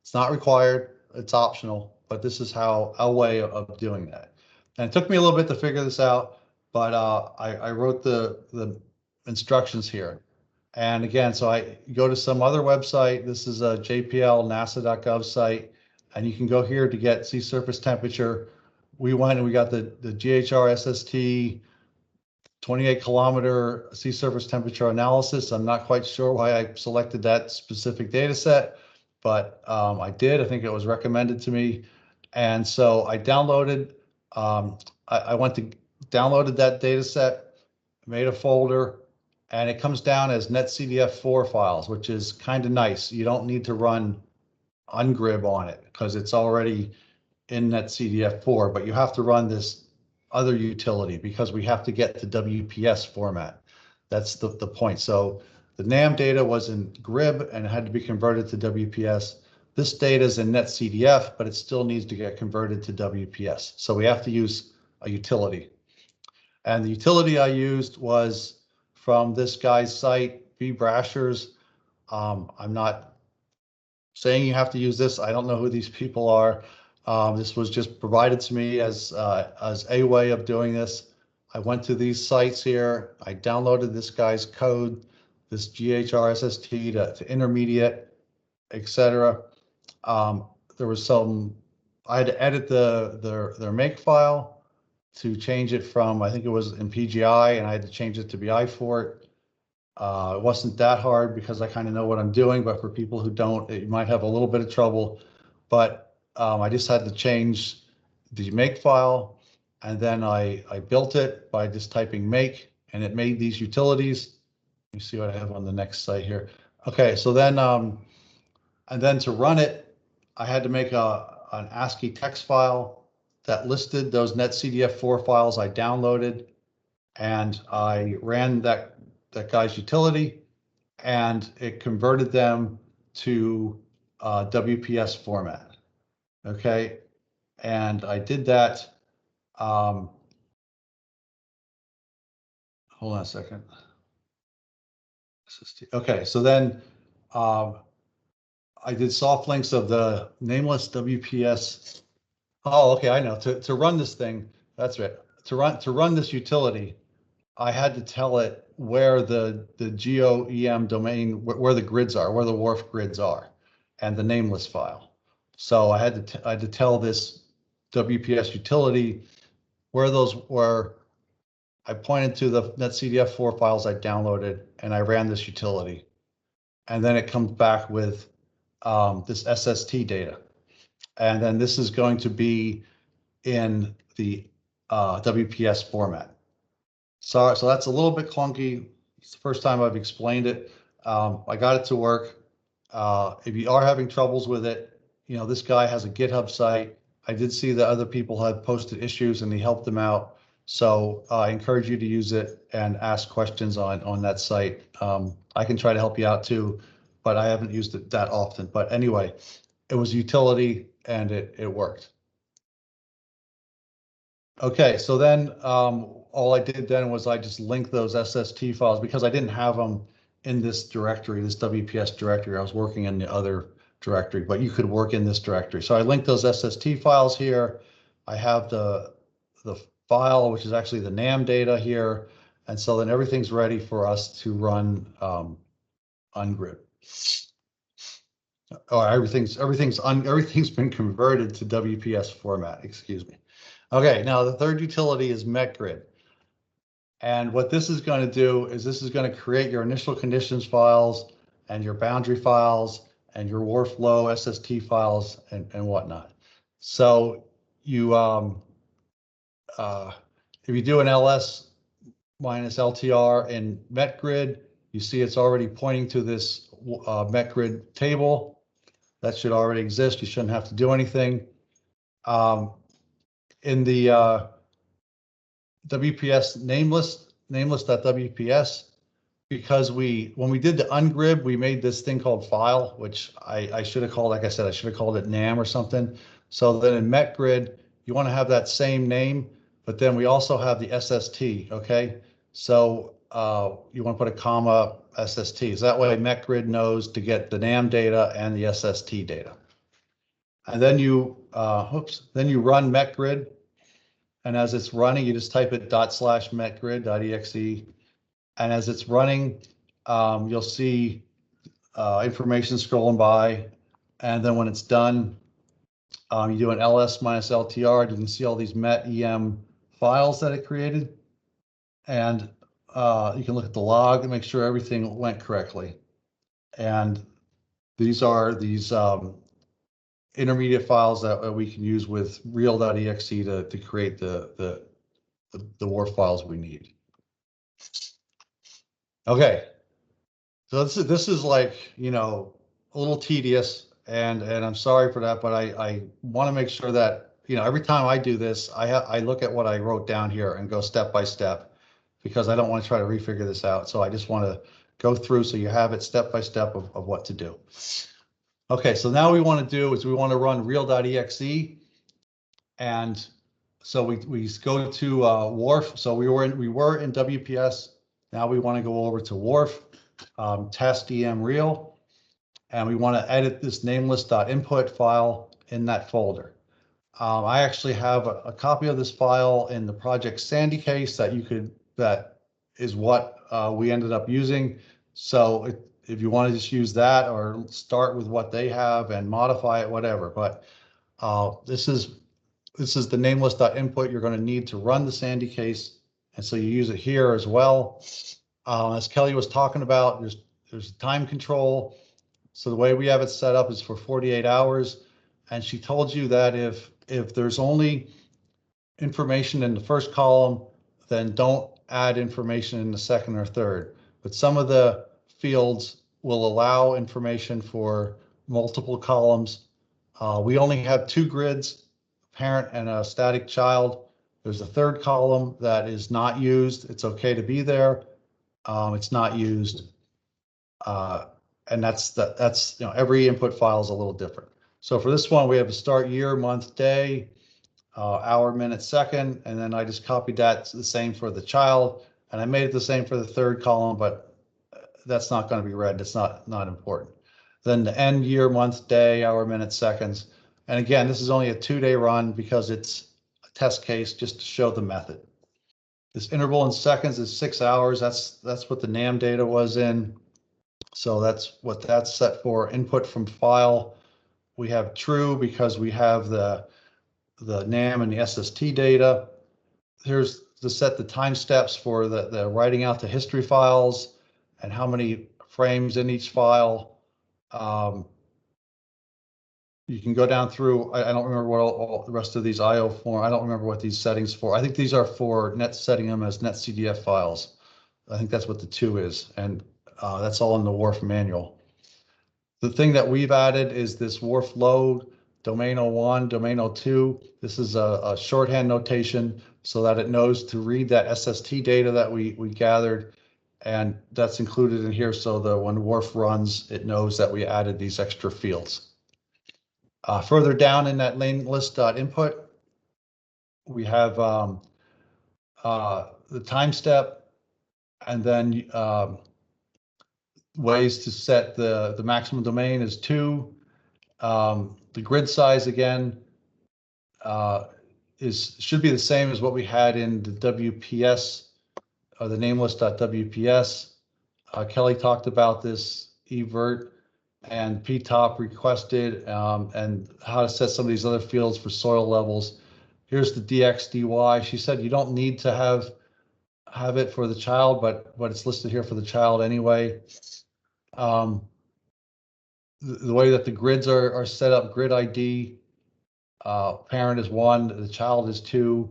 It's not required, it's optional, but this is how a way of doing that. And it took me a little bit to figure this out, but I wrote the instructions here. And again, so I go to some other website. This is a JPL NASA.gov site, and you can go here to get sea surface temperature. We went and we got the GHR SST 28 kilometer sea surface temperature analysis. I'm not quite sure why I selected that specific data set, but I did. I think it was recommended to me. And so I downloaded, I went to downloaded that data set, made a folder, and it comes down as netcdf4 files, which is kind of nice. You don't need to run ungrib on it because it's already in netcdf4, but you have to run this other utility because we have to get to WPS format. That's the point. So the NAM data was in grib and it had to be converted to WPS. This data is in netcdf, but it still needs to get converted to WPS. So we have to use a utility. And the utility I used was from this guy's site, V Brashers. I'm not saying you have to use this. I don't know who these people are. This was just provided to me as a way of doing this. I went to these sites here. I downloaded this guy's code, this GHR SST to intermediate, etc. There was some, I had to edit their make file to change it from, I think it was in PGI, and I had to change it to BI fort. It wasn't that hard because I kind of know what I'm doing, but for people who don't, it might have a little bit of trouble. But I just had to change the make file, And then I built it by just typing make, and it made these utilities. Let me see what I have on the next site here. Okay, so then, and then to run it, I had to make an ASCII text file that listed those netcdf4 files I downloaded, and I ran that guy's utility, and it converted them to WPS format. Okay, and I did that. Hold on a second. Okay, so then I did soft links of the nameless WPS. Oh, okay, I know. To run this thing, that's right. To run this utility, I had to tell it where the GOEM domain, where the grids are, where the WRF grids are, and the nameless file. So I had to tell this WPS utility where those were. I pointed to the netcdf4 files I downloaded, and I ran this utility, and then it comes back with this SST data, and then this is going to be in the WPS format. So that's a little bit clunky. It's the first time I've explained it. I got it to work. If you are having troubles with it, this guy has a GitHub site. I did see that other people had posted issues and he helped them out. So I encourage you to use it and ask questions on that site. I can try to help you out too, but I haven't used it that often. But anyway, it was utility and it worked. Okay, so then all I did then was I just linked those SST files because I didn't have them in this directory, this WPS directory. I was working in the other directory, but you could work in this directory. So I linked those SST files here. I have the file, which is actually the NAM data here. And so then everything's ready for us to run ungrid. Oh, everything's been converted to WPS format, excuse me. Okay, now the third utility is metgrid. And what this is going to do is this is going to create your initial conditions files and your boundary files and your WRF flow SST files and whatnot. So you if you do an ls minus LTR in metgrid, you see it's already pointing to this metgrid table. That should already exist. You shouldn't have to do anything. In the WPS nameless.wps, because when we did the ungrid, we made this thing called file, which I should have called, like I said, I should have called it NAM or something. So then in metgrid, you want to have that same name, but then we also have the SST, okay? So you want to put a comma SST. So that way metgrid knows to get the NAM data and the SST data. And then you, then you run metgrid. And as it's running, you just type it ./metgrid.exe. And as it's running, you'll see information scrolling by. And then when it's done, you do an ls minus LTR. You can see all these met em files that it created. And you can look at the log and make sure everything went correctly. And these are these intermediate files that we can use with real.exe to create the WRF files we need. Okay, so this is like, a little tedious, and I'm sorry for that, but I want to make sure that, every time I do this, I look at what I wrote down here and go step by step, because I don't want to try to refigure this out. So I just want to go through so you have it step by step of what to do. Okay, so now we want to do is we want to run real.exe, and so we go to WRF. So we were in WPS. Now we want to go over to WRF, test em real, and we want to edit this nameless.input file in that folder. I actually have a copy of this file in the project Sandy case that is what we ended up using. So if you want to just use that or start with what they have and modify it, whatever. But this is the nameless.input you're going to need to run the Sandy case. And so you use it here as well. As Kelly was talking about, there's time control. So the way we have it set up is for 48 hours. And she told you that if information in the first column, then don't add information in the second or third. But some of the fields will allow information for multiple columns. We only have 2 grids, parent and a static child. There's a third column that is not used. It's okay to be there. It's not used. And that's every input file is a little different. So for this one, we have a start year, month, day, hour, minute, second, and then I just copied that to the same for the child, and I made it the same for the third column, but that's not going to be read. It's not important. Then the end, year, month, day, hour, minute, seconds. And again, this is only a 2-day run because it's a test case just to show the method. This interval in seconds is 6 hours. That's what the NAM data was in. So that's what that's set for. Input from file. We have true because we have the NAM and the SST data. Here's to set the time steps for the writing out the history files and how many frames in each file. You can go down through, I don't remember what all the rest of these IO form. I don't remember what these settings for. I think these are for setting them as netcdf files. I think that's what the 2 is. And that's all in the WRF manual. The thing that we've added is this WRF load, domain 01, domain 02. This is a shorthand notation so that it knows to read that SST data that we gathered. And that's included in here so that when WRF runs, it knows that we added these extra fields. Further down in that lane list.input, we have the time step and then ways to set the maximum domain is 2. The grid size again should be the same as what we had in the WPS or the nameless.wps. Kelly talked about this evert and ptop requested and how to set some of these other fields for soil levels. Here's the dx dy. She said you don't need to have it for the child, but it's listed here for the child anyway. The way that the grids are set up, grid ID, parent is 1, the child is 2.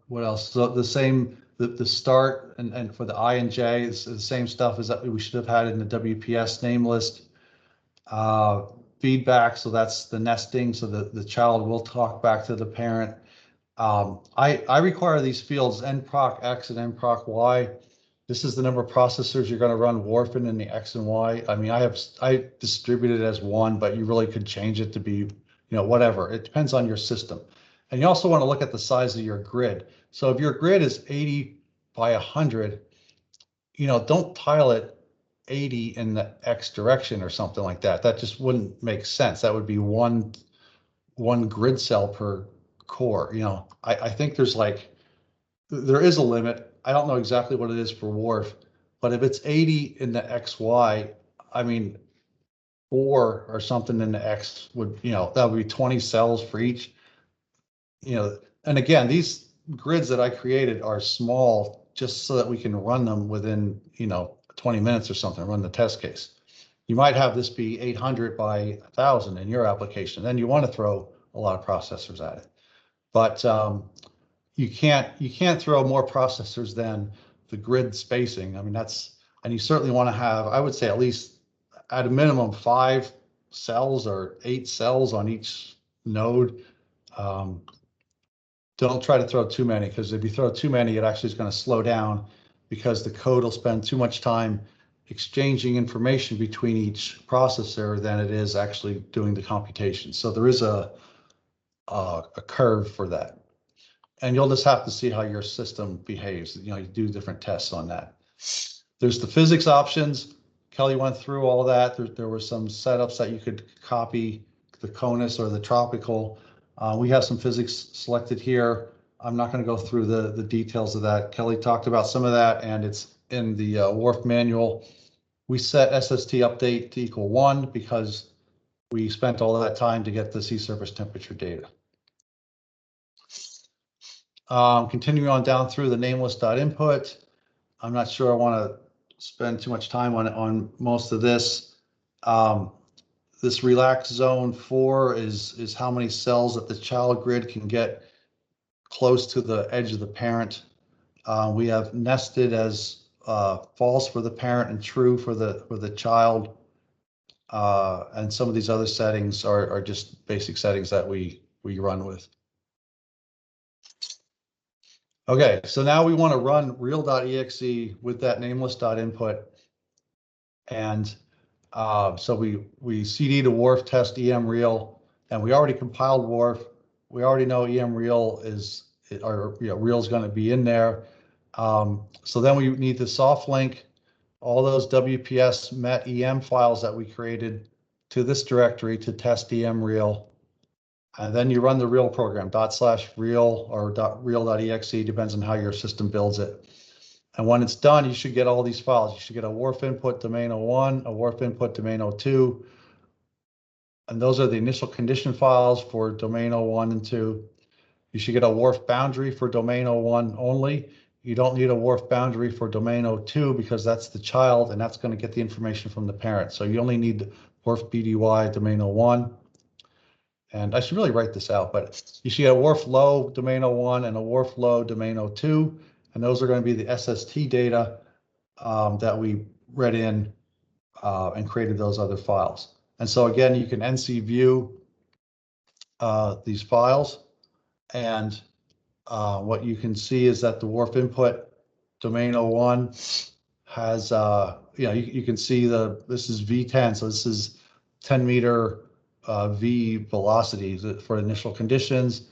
What else? So the same, the start and for the I and J is the same stuff as that we should have had in the WPS name list. Feedback, so that's the nesting, so the child will talk back to the parent. I require these fields nproc x and nproc y. This is the number of processors you're going to run WRF in the X and Y. I mean, I distribute it as 1, but you really could change it to be, whatever. It depends on your system. And you also want to look at the size of your grid. So if your grid is 80 by 100, don't tile it 80 in the X direction or something like that. That just wouldn't make sense. That would be one grid cell per core. I think there is a limit. I don't know exactly what it is for WRF, but if it's 80 in the XY, I mean, 4 or something in the X would, that would be 20 cells for each. And again, these grids that I created are small just so that we can run them within, 20 minutes or something, run the test case. You might have this be 800 by 1,000 in your application. Then you want to throw a lot of processors at it. But you can't throw more processors than the grid spacing. I mean, and you certainly want to have, I would say at least at a minimum 5 cells or 8 cells on each node. Don't try to throw too many, because if you throw too many, it actually is going to slow down because the code will spend too much time exchanging information between each processor than it is actually doing the computation. So there is a curve for that. And you'll just have to see how your system behaves. You do different tests on that. There's the physics options. Kelly went through all that. There were some setups that you could copy, the COAWST or the tropical. We have some physics selected here. I'm not going to go through the details of that. Kelly talked about some of that, and it's in the WRF manual. We set SST update to equal 1 because we spent all that time to get the sea surface temperature data. Continuing on down through the nameless.input. I'm not sure I want to spend too much time on most of this. this relax zone 4 is how many cells that the child grid can get close to the edge of the parent. We have nested as false for the parent and true for the child. And some of these other settings are just basic settings that we run with. Okay, so now we want to run real.exe with that nameless.input. And so we cd to wharf test emreal, and we already compiled wharf. We already know emreal is, or real is going to be in there. So then we need to soft link all those WPS met em files that we created to this directory to test emreal. And then you run the real program, /real or real.exe, depends on how your system builds it. And when it's done, you should get all these files. You should get a wharf input domain 01, a wharf input domain 02. And those are the initial condition files for domain 01 and 2. You should get a wharf boundary for domain 01 only. You don't need a wharf boundary for domain 02 because that's the child and that's going to get the information from the parent. So you only need wharf BDY domain 01. And I should really write this out, but you should get a wharf low domain 01 and a wharf low domain 02. And those are going to be the SST data that we read in and created those other files. And so again, you can NC view these files. And what you can see is that the wharf input domain 01 has, you can see this is V10. So this is 10 meter V velocity for initial conditions.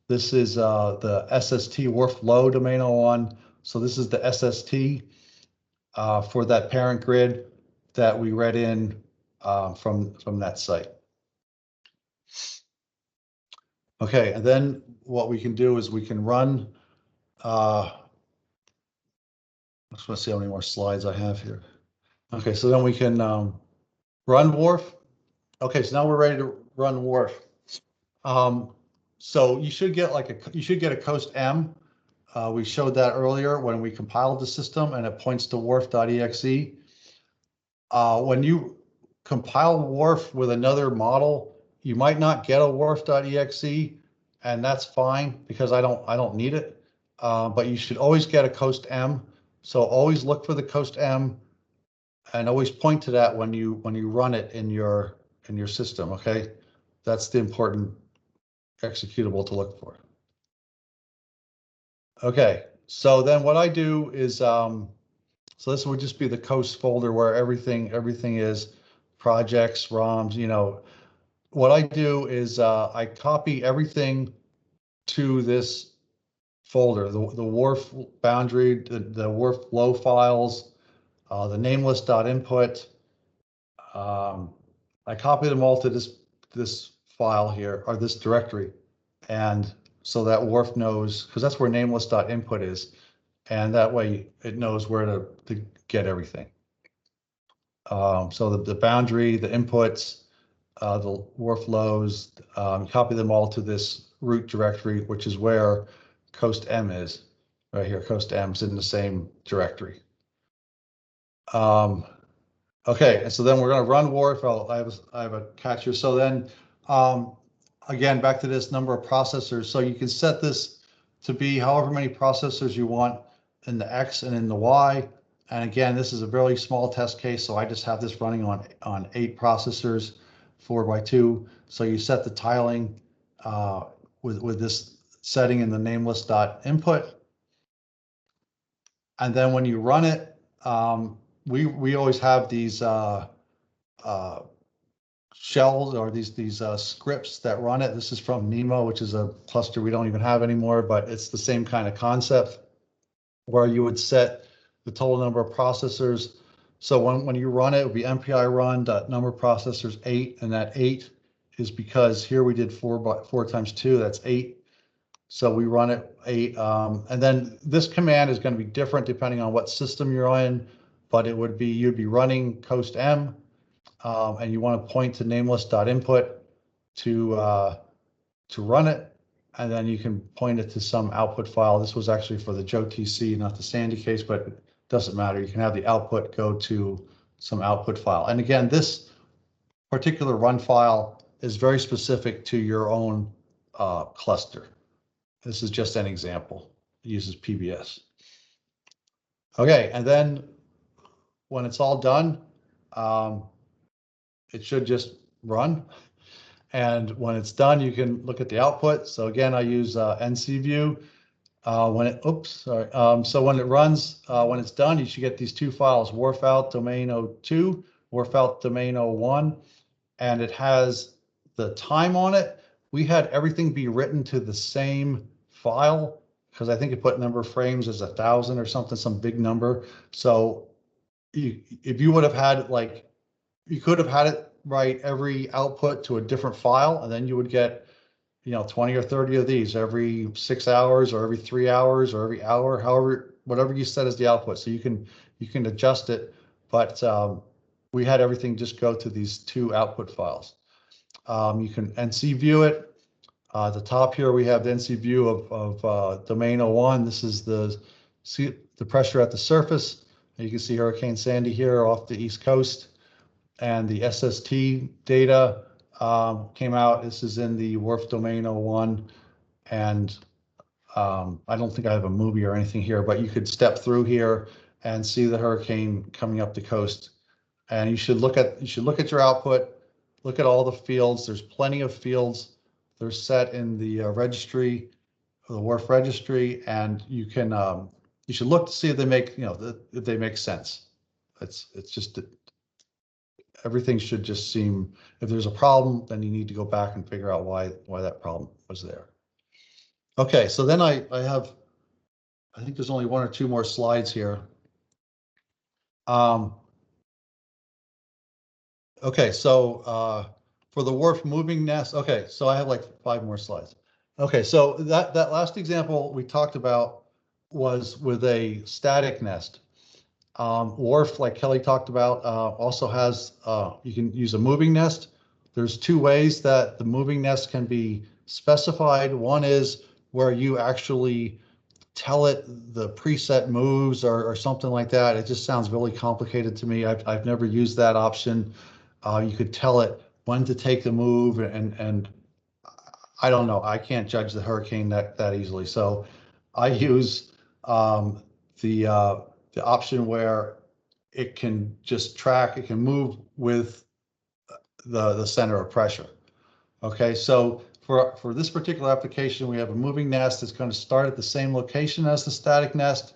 This is the SST wharf low domain 01. So this is the SST for that parent grid that we read in from that site. Okay, and then what we can do is we can run, I just want to see how many more slides I have here. Okay, so then we can run wharf. Okay, so now we're ready to run wharf. So you should get a COAWST M. We showed that earlier when we compiled the system, and it points to wharf.exe. When you compile wharf with another model, you might not get a wharf.exe, and that's fine because I don't need it. But you should always get a COAWST M. So always look for the COAWST M, and always point to that when you run it in your system. Okay, that's the important executable to look for. Okay, so then what I do is, so this would just be the COAWST folder where everything is, projects, ROMs. What I do is I copy everything to this folder, the wharf boundary, the wharf flow files, the nameless.input. I copy them all to this file here, or this directory, and so that wharf knows, because that's where nameless.input is, and that way it knows where to get everything. So the boundary, the inputs, the wharf lows, copy them all to this root directory, which is where COAWST M is. Right here, COAWST M is in the same directory. Okay, and so then we're going to run wharf. I have a catcher. So then, again, back to this number of processors. So you can set this to be however many processors you want in the X and in the Y. And again, this is a really small test case, so I just have this running on 8 processors, 4x2. So you set the tiling with this setting in the nameless.input. And then when you run it, we always have these shells or these scripts that run it. This is from Nemo, which is a cluster we don't even have anymore, but it's the same kind of concept where you would set the total number of processors. So when you run it, it would be MPI run number of processors 8, and that 8 is because here we did 4 times 2, that's 8. So we run it 8, and then this command is going to be different depending on what system you're in, but it would be, you'd be running COAWST M, and you want to point to nameless.input to run it, and then you can point it to some output file. This was actually for the Joe TC, not the Sandy case, but it doesn't matter. You can have the output go to some output file. And again, this particular run file is very specific to your own cluster. This is just an example. It uses PBS. Okay, and then when it's all done, it should just run. And when it's done, you can look at the output. So again, I use NC view. When it, oops, sorry. So when it runs, when it's done, you should get these two files, wharf out domain 02, wharf out domain 01, and it has the time on it. We had everything be written to the same file because I think it put number of frames as 1,000 or something, some big number. So if you would have had like, you could have had it write every output to a different file, and then you would get, 20 or 30 of these every 6 hours or every 3 hours or every hour, however, whatever you set as the output. So you can adjust it, but we had everything just go to these two output files. You can NC view it. At the top here, we have the NC view of domain 01. This is the pressure at the surface. You can see Hurricane Sandy here off the East Coast, and the SST data came out. This is in the wharf domain 01, and I don't think I have a movie or anything here, but you could step through here and see the hurricane coming up the coast. And you should look at your output, look at all the fields. There's plenty of fields. They're set in the registry, the wharf registry, and you can you should look to see if they make if they make sense. It's just everything should just seem, if there's a problem, then you need to go back and figure out why that problem was there. Okay, so then I think there's only one or two more slides here. Okay, so for the wharf moving nest, okay, so I have like 5 more slides. Okay, so that last example we talked about was with a static nest. Wharf, like Kelly talked about, also has, you can use a moving nest. There's 2 ways that the moving nest can be specified. One is where you actually tell it the preset moves or something like that. It just sounds really complicated to me. I've never used that option. You could tell it when to take the move, and I don't know. I can't judge the hurricane that easily. So I use the option where it can just track, it can move with the center of pressure. Okay, so for this particular application, we have a moving nest that's going to start at the same location as the static nest.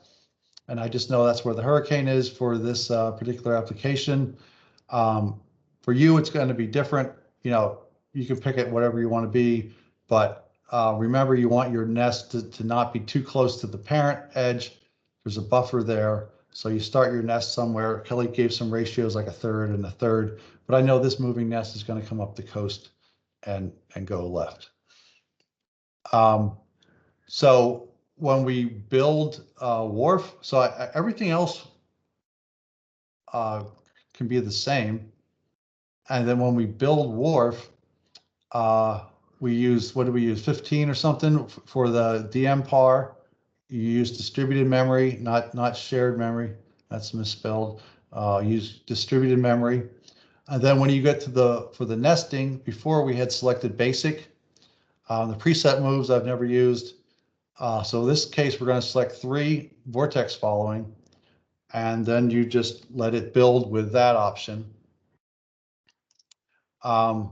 And I just know that's where the hurricane is for this particular application. For you, it's going to be different. You can pick it whatever you want to be, but remember, you want your nest to not be too close to the parent edge. There's a buffer there. So you start your nest somewhere. Kelly gave some ratios like 1/3 and 1/3, but I know this moving nest is going to come up the coast and go left. So when we build wharf, so everything else can be the same. And then when we build wharf, we use, what do we use, 15 or something for the DM par. You use distributed memory, not shared memory. That's misspelled. Use distributed memory. And then when you get to for the nesting, before we had selected basic. The preset moves I've never used. So in this case, we're going to select 3 vortex following, and then you just let it build with that option. Then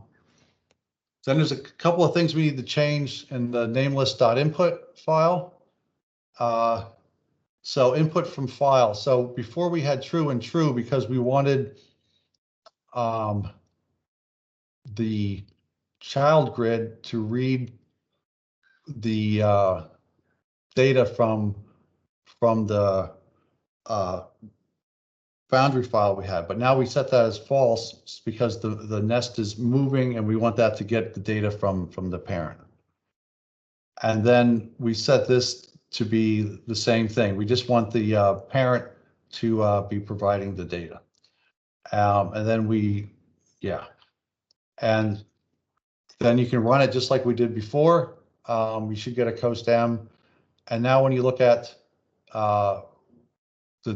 there's a couple of things we need to change in the nameless.input file. So input from file. So before we had true and true because we wanted the child grid to read the data from the boundary file we had, but now we set that as false because the nest is moving and we want that to get the data from the parent. And then we set this to be the same thing. We just want the parent to be providing the data. And then and then you can run it just like we did before. You should get a COAWST M. And now when you look at the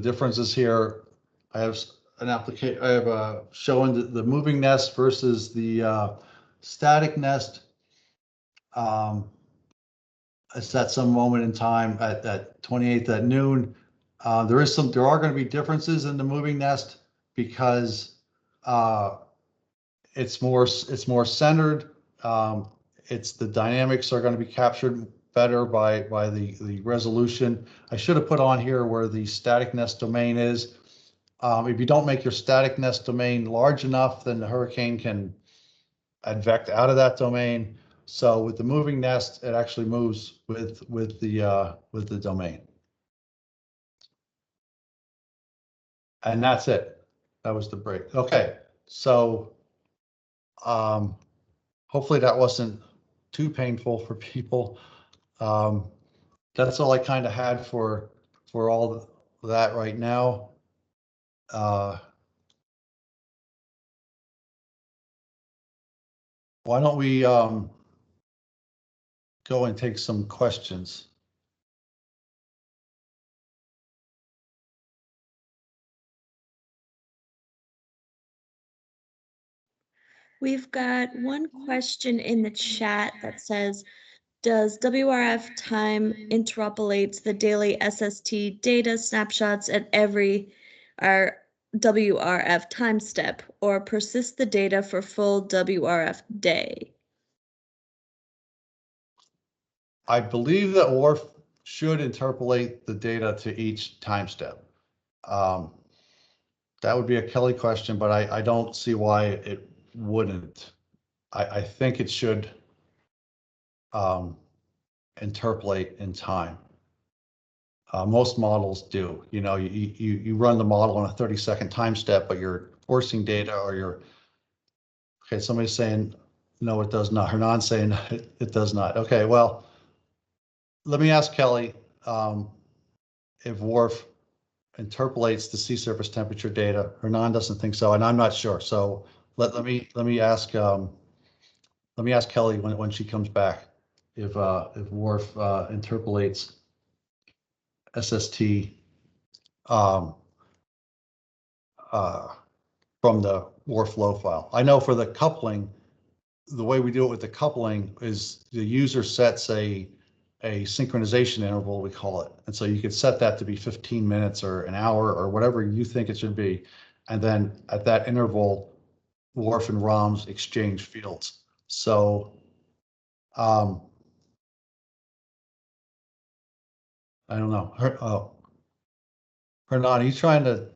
differences here, I an application. I have a showing the moving nest versus the static nest. It's at some moment in time at 28th at noon. There are going to be differences in the moving nest because it's more centered. It's the dynamics are going to be captured better by the resolution. I should have put on here where the static nest domain is. If you don't make your static nest domain large enough, then the hurricane can advect out of that domain. So with the moving nest, it actually moves with the domain. And that's it. That was the break. Okay, so hopefully that wasn't too painful for people. That's all I kind of had for all that right now. Why don't we go and take some questions? We've got one question in the chat that says, does WRF time interpolates the daily SST data snapshots at every WRF time step, or persist the data for full WRF day? I believe that WRF should interpolate the data to each time step. That would be a Kelly question, but I don't see why it wouldn't. I think it should interpolate in time. Most models do. You know, you run the model on a 30-second time step, but you're forcing data, or you're okay. Somebody's saying no, it does not. Hernan's saying it does not. Okay, well, let me ask Kelly if WRF interpolates the sea surface temperature data. Hernan doesn't think so, and I'm not sure. So let me ask Kelly when she comes back if WRF interpolates SST um, from the WRF flow file. I know for the coupling, the way we do it with the coupling is the user sets a synchronization interval, we call it. And so you could set that to be 15 minutes or an hour or whatever you think it should be. And then at that interval, WRF and ROMs exchange fields. So I don't know. Hernan, are you trying to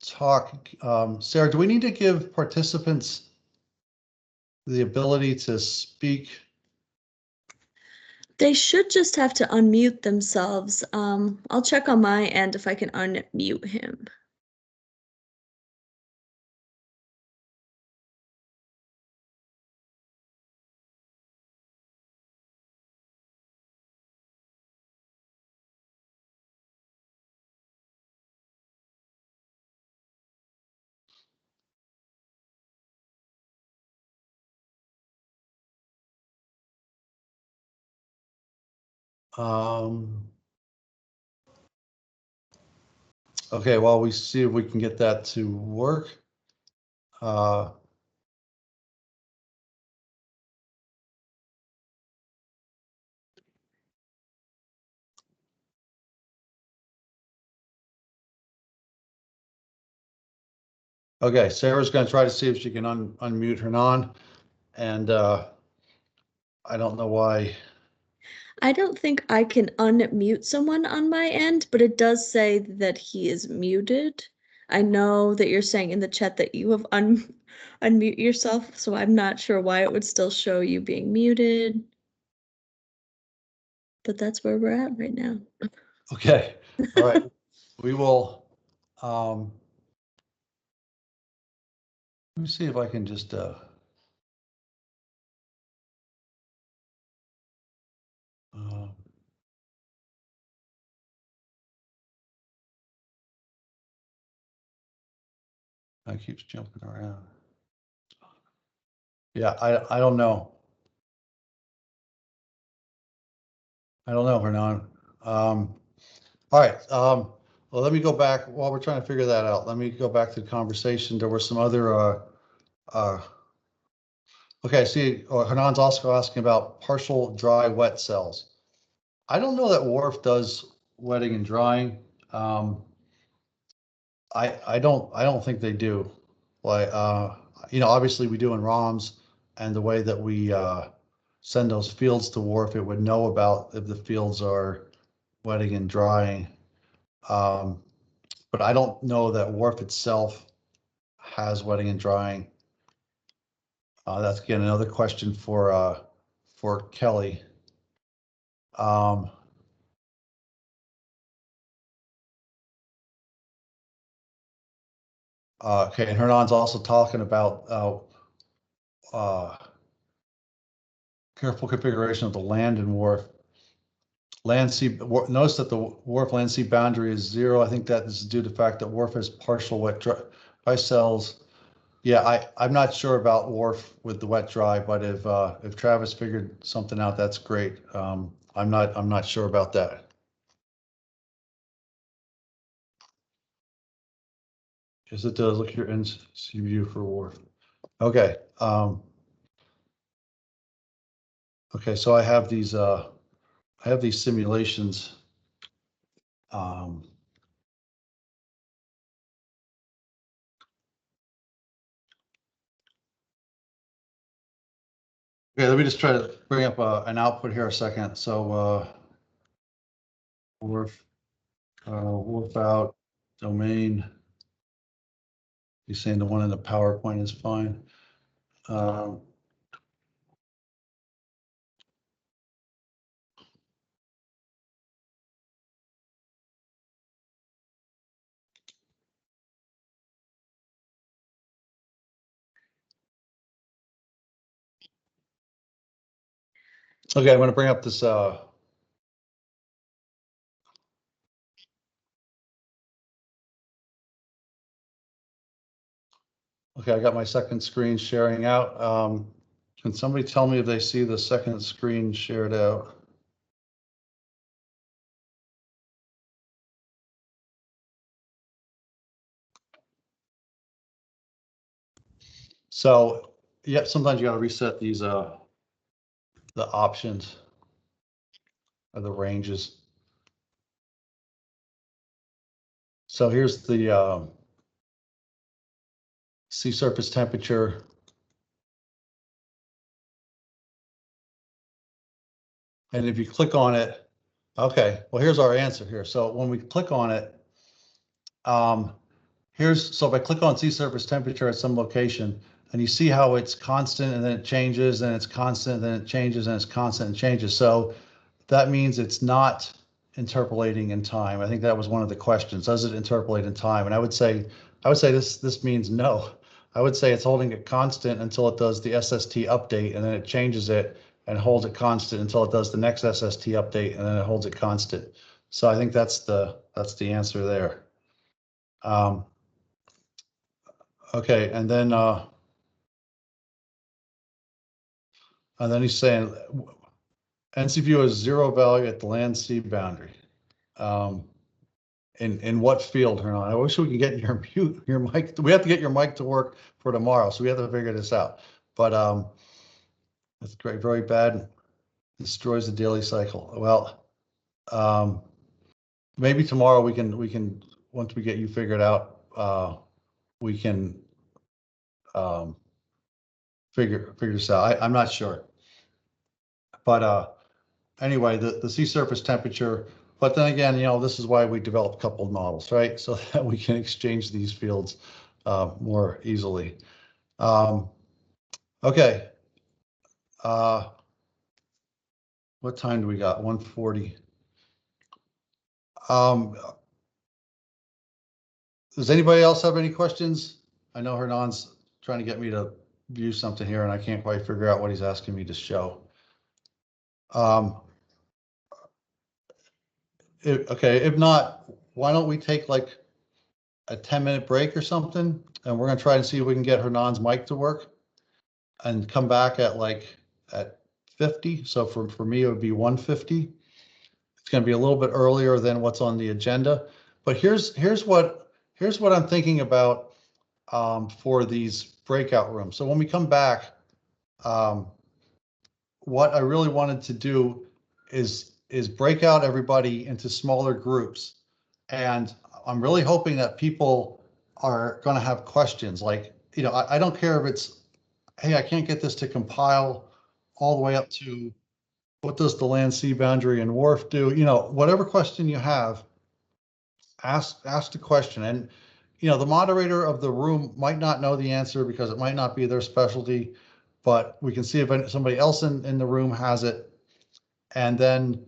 talk? Sarah, do we need to give participants the ability to speak? They should just have to unmute themselves. I'll check on my end if I can unmute him. Okay, well, we see if we can get that to work. Okay, Sarah's going to try to see if she can unmute Hernan, and I don't know why. I don't think I can unmute someone on my end, but it does say that he is muted. I know that you're saying in the chat that you have unmute yourself, so I'm not sure why it would still show you being muted. But that's where we're at right now. Okay, all right. We will, let me see if I can just, it keeps jumping around. Yeah, I don't know. I don't know, Hernan. All right, Well, let me go back while we're trying to figure that out. Let me go back to the conversation. There were some other, okay, see, Hernan's also asking about partial dry wet cells. I don't know that WARF does wetting and drying. I don't think they do. Like, obviously we do in ROMs, and the way that we send those fields to WARF, it would know about if the fields are wetting and drying. But I don't know that WARF itself has wetting and drying. That's again another question for Kelly. Okay, and Hernan's also talking about careful configuration of the land and WARF. Land sea, notice that the WARF land sea boundary is 0. I think that is due to the fact that WARF has partial wet dry cells. Yeah, I'm not sure about WARF with the wet dry, but if Travis figured something out, that's great. I'm not sure about that. Yes, it does. Look at your NC view for WARF. Okay. Okay, so I have these simulations. Okay, let me just try to bring up an output here a second. So WARF out domain. He's saying the one in the PowerPoint is fine. Okay, I'm going to bring up this. Okay, I got my second screen sharing out. Can somebody tell me if they see the second screen shared out? So, yeah, sometimes you got to reset these the options or the ranges. So here's the sea surface temperature. And if you click on it, okay, well, here's our answer here. So when we click on it, so if I click on sea surface temperature at some location, and you see how it's constant and then it changes, and it's constant, then it changes, and it's constant and changes. So that means it's not interpolating in time. I think that was one of the questions. Does it interpolate in time? And I would say this means no. I would say it's holding it constant until it does the SST update, and then it changes it and holds it constant until it does the next SST update, and then it holds it constant. So I think that's the answer there. Okay, and then he's saying NCView is 0 value at the land sea boundary. In what field, Hernan? I wish we could get your mic. We have to get your mic to work for tomorrow, so we have to figure this out. But that's great, very bad. Destroys the daily cycle. Well, maybe tomorrow we can once we get you figured out, we can figure this out. I'm not sure, but anyway, the sea surface temperature. But then again, this is why we developed coupled models, right? So that we can exchange these fields more easily. Okay. What time do we got? 1:40. Does anybody else have any questions? I know Hernan's trying to get me to view something here, and I can't quite figure out what he's asking me to show. Okay, if not, why don't we take like a 10-minute break or something, and we're gonna try and see if we can get Hernan's mic to work, and come back at 50. So for me, it would be 1:50. It's gonna be a little bit earlier than what's on the agenda, But here's what I'm thinking about for these breakout rooms. So when we come back, um, what I really wanted to do is break out everybody into smaller groups. And I'm really hoping that people are going to have questions. Like, you know, I don't care if it's, hey, I can't get this to compile all the way up to what does the land sea boundary and wharf do? You know, whatever question you have, ask the question. And, you know, the moderator of the room might not know the answer because it might not be their specialty, but we can see if somebody else in the room has it. And then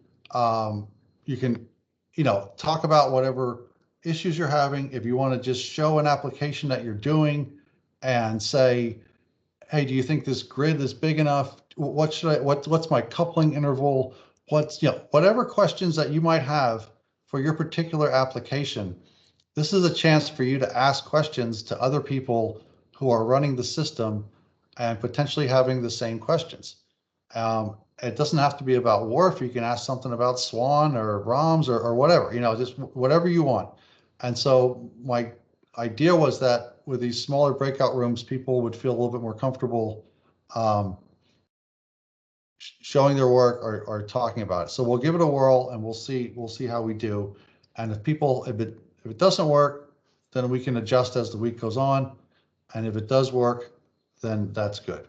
you can, you know, talk about whatever issues you're having. If you want to just show an application that you're doing and say, hey, do you think this grid is big enough? What should I, what's my coupling interval? What's, you know, whatever questions that you might have for your particular application, this is a chance for you to ask questions to other people who are running the system and potentially having the same questions. It doesn't have to be about Wharf. You can ask something about Swan or ROMs or whatever, you know, just whatever you want. And so my idea was that with these smaller breakout rooms, people would feel a little bit more comfortable um, showing their work or talking about it. So we'll give it a whirl and we'll see how we do. And if it doesn't work, then we can adjust as the week goes on. And if it does work, then that's good.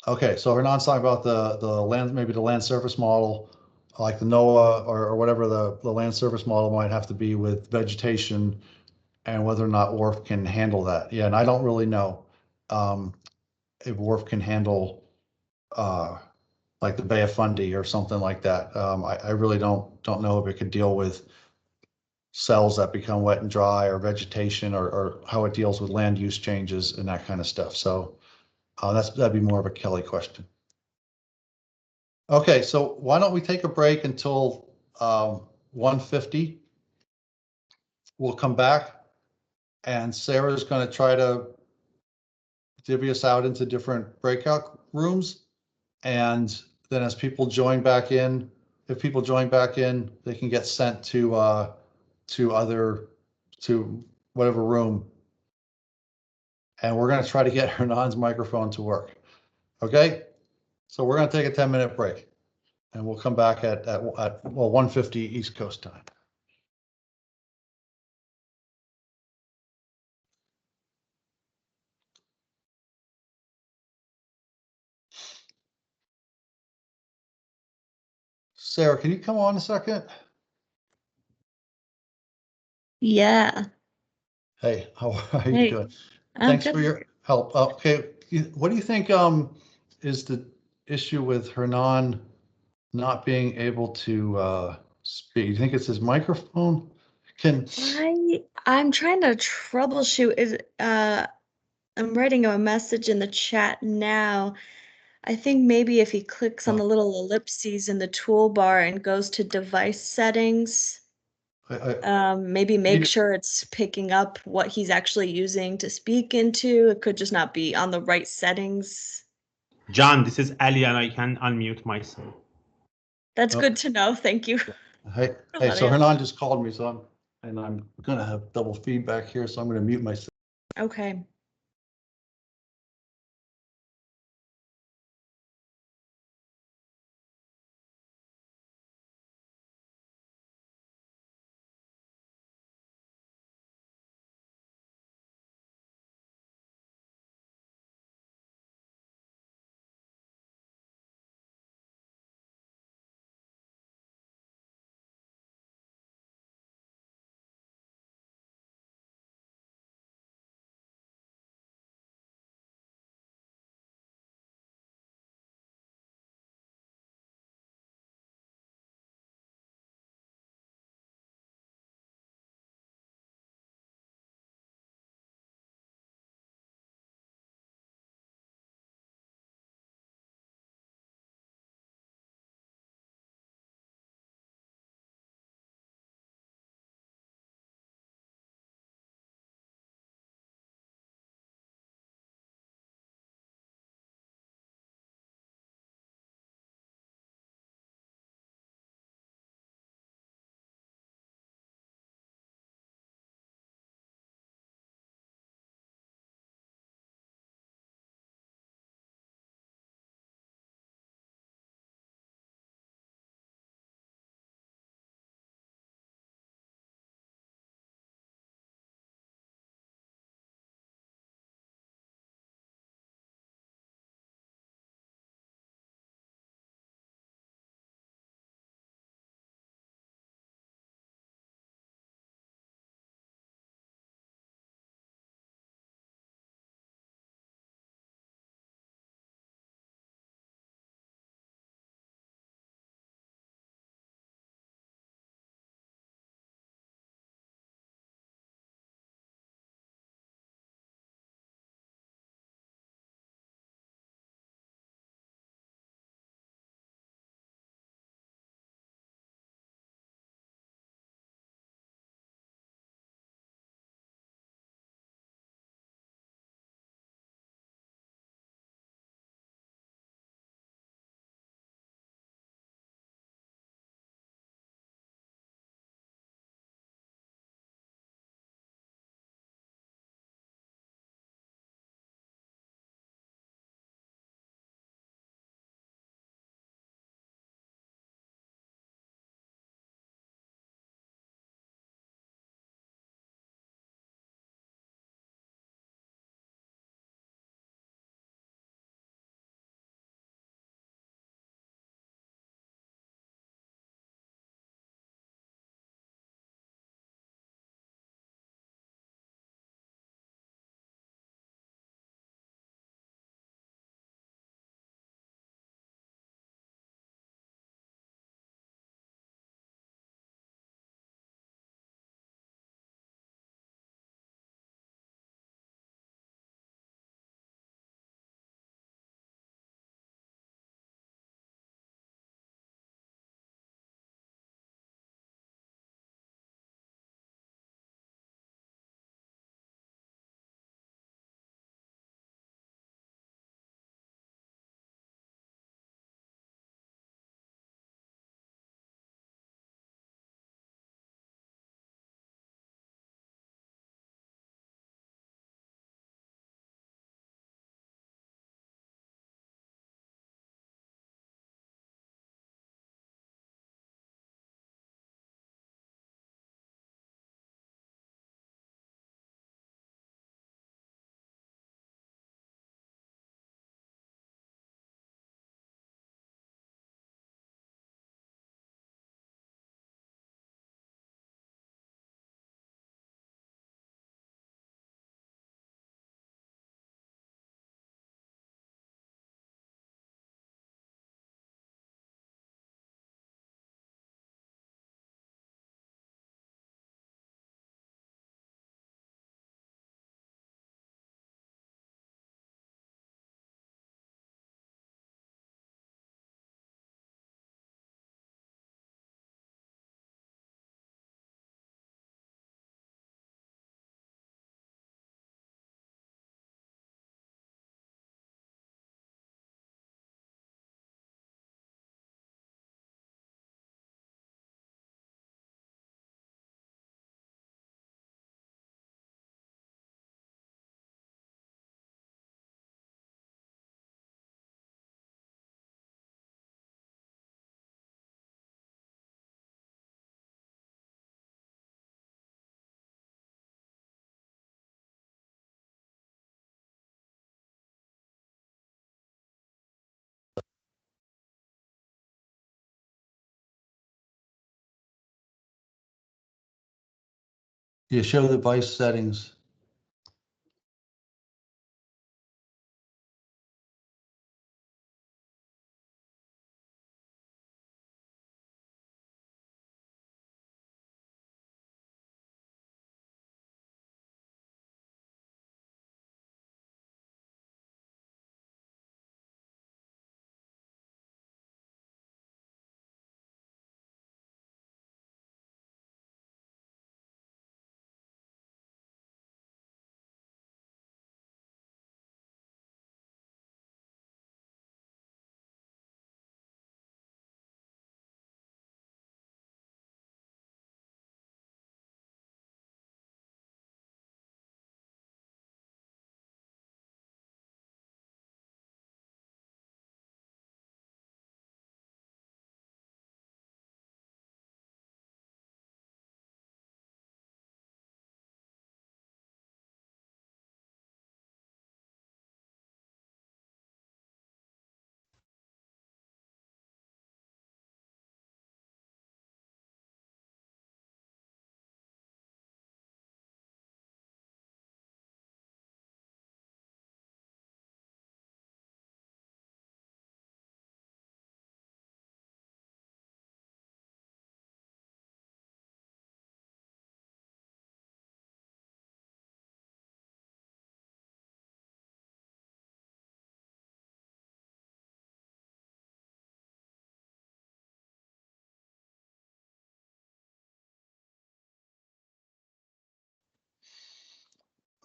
Okay, so Hernan's talking about the land, maybe the land surface model, like the NOAA or whatever the land surface model might have to be with vegetation and whether or not WRF can handle that. Yeah, and I don't really know if WRF can handle like the Bay of Fundy or something like that. I really don't know if it could deal with cells that become wet and dry or vegetation or how it deals with land use changes and that kind of stuff. So that'd be more of a Kelly question. Okay, so why don't we take a break until 1:50? We'll come back and Sarah's going to try to divvy us out into different breakout rooms. And then as people join back in, if people join back in, they can get sent to whatever room. And we're going to try to get Hernan's microphone to work. Okay, so we're going to take a 10-minute break and we'll come back at 1:50 East Coast time. Sarah, can you come on a second? Yeah. Hey, how are you Hey, doing? I'm Thanks for good. your help. Okay, what do you think is the issue with Hernan not being able to speak? You think it's his microphone? I'm trying to troubleshoot it. I'm writing a message in the chat now. I think maybe if he clicks on Oh, the little ellipses in the toolbar and goes to device settings, maybe make maybe sure it's picking up what he's actually using to speak into. It could just not be on the right settings. John, this is Ali and I can unmute myself. That's Oh. good to know. Thank you. Hey, so Hernan just called me, so I'm gonna have double feedback here, so I'm gonna mute myself. Okay. You show the device settings.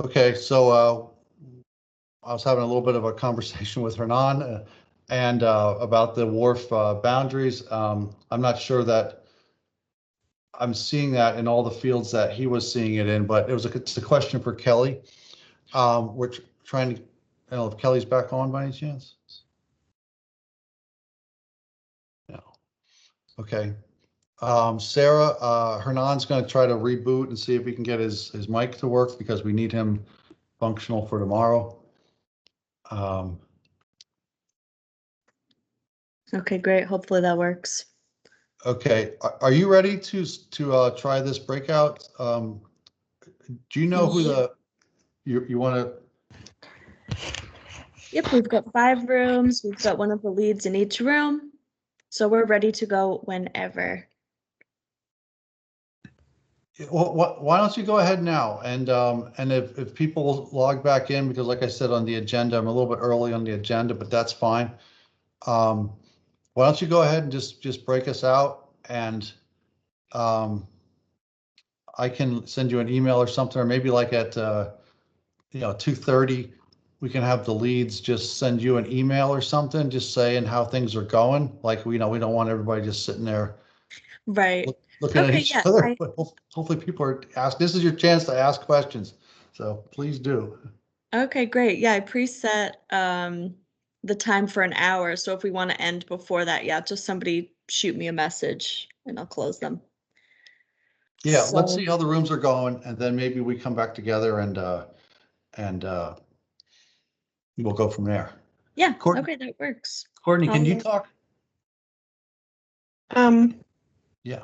Okay, so I was having a little bit of a conversation with Hernan and about the wharf boundaries. I'm not sure that I'm seeing that in all the fields that he was seeing it in, but it's a question for Kelly. We're trying to, I don't know if Kelly's back on by any chance? No. Okay. Sarah, Hernan's going to try to reboot and see if we can get his mic to work because we need him functional for tomorrow. Okay, great. Hopefully that works. Okay, are you ready to try this breakout? Do you know who you want to? Yep, we've got 5 rooms. We've got one of the leads in each room. So we're ready to go whenever. Well, why don't you go ahead now? And if people log back in, because like I said on the agenda, I'm a little bit early on the agenda, but that's fine. Why don't you go ahead and just break us out, and I can send you an email or something, or maybe like at 2:30, we can have the leads just send you an email or something, just saying how things are going. Like we don't want everybody just sitting there Right. looking at Okay, each yeah, other. But hopefully people are asked. This is your chance to ask questions, so please do. Okay, great. Yeah, I preset the time for an hour. So if we want to end before that, yeah, just somebody shoot me a message and I'll close them. Yeah, let's So see how the rooms are going, and then maybe we come back together and we'll go from there. yeah, Courtney, okay, that works. Courtney, can you I'll- talk? Um, Yeah.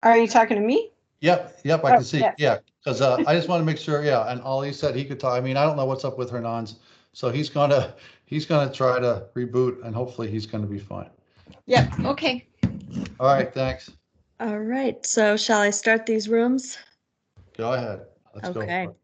are you talking to me? Yep, I Oh, can see. yeah. Yeah, because I just want to make sure. Yeah, and Ali said he could talk. I mean, I don't know what's up with Hernan's, so he's gonna try to reboot, and hopefully he's gonna be fine. Yeah, okay. All right, thanks. All right, so shall I start these rooms? Go ahead. Let's go. Okay. For it.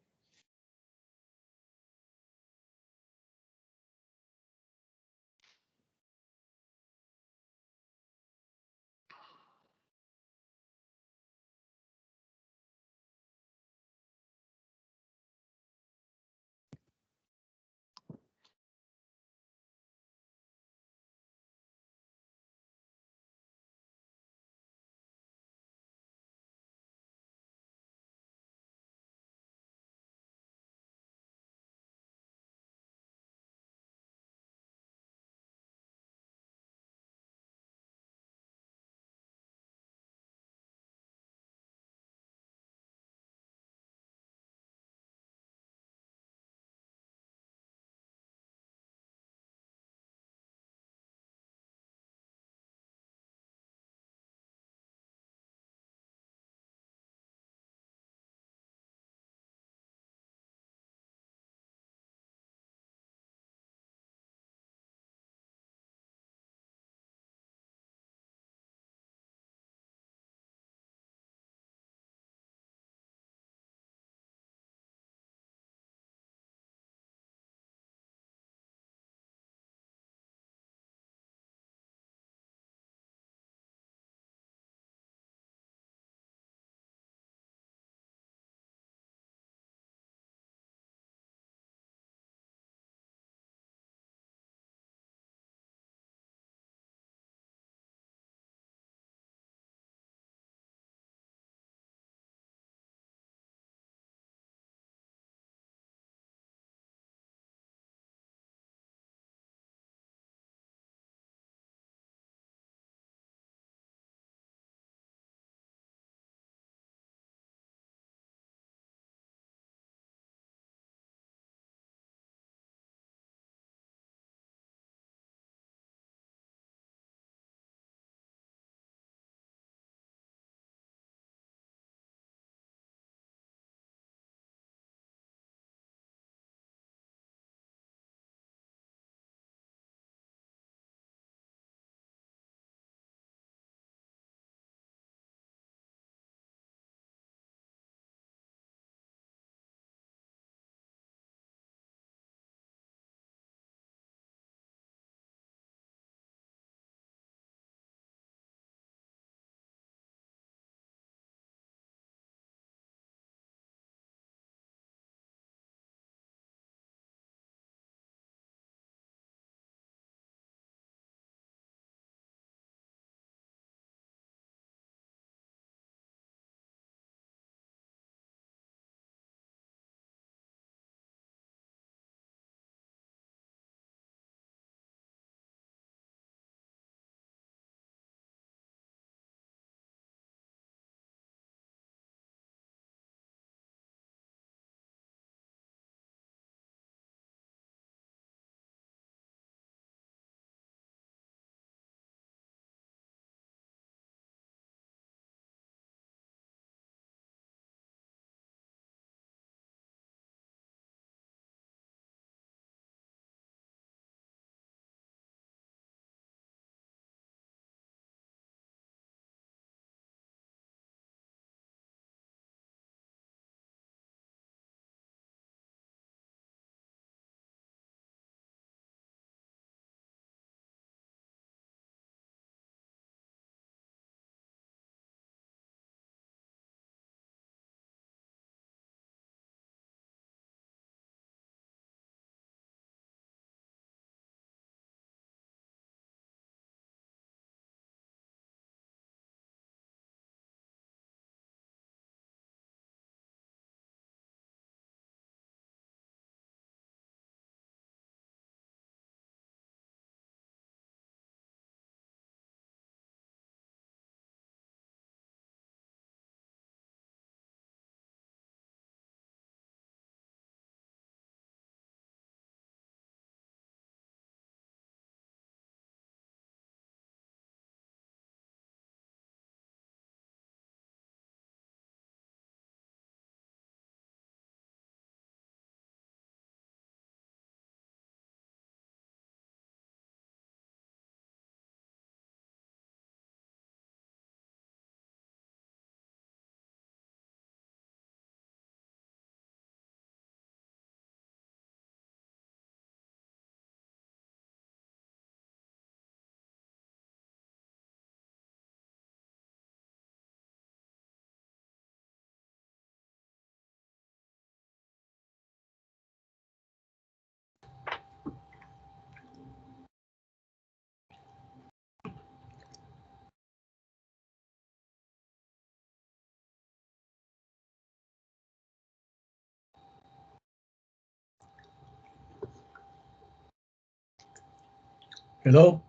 Hello?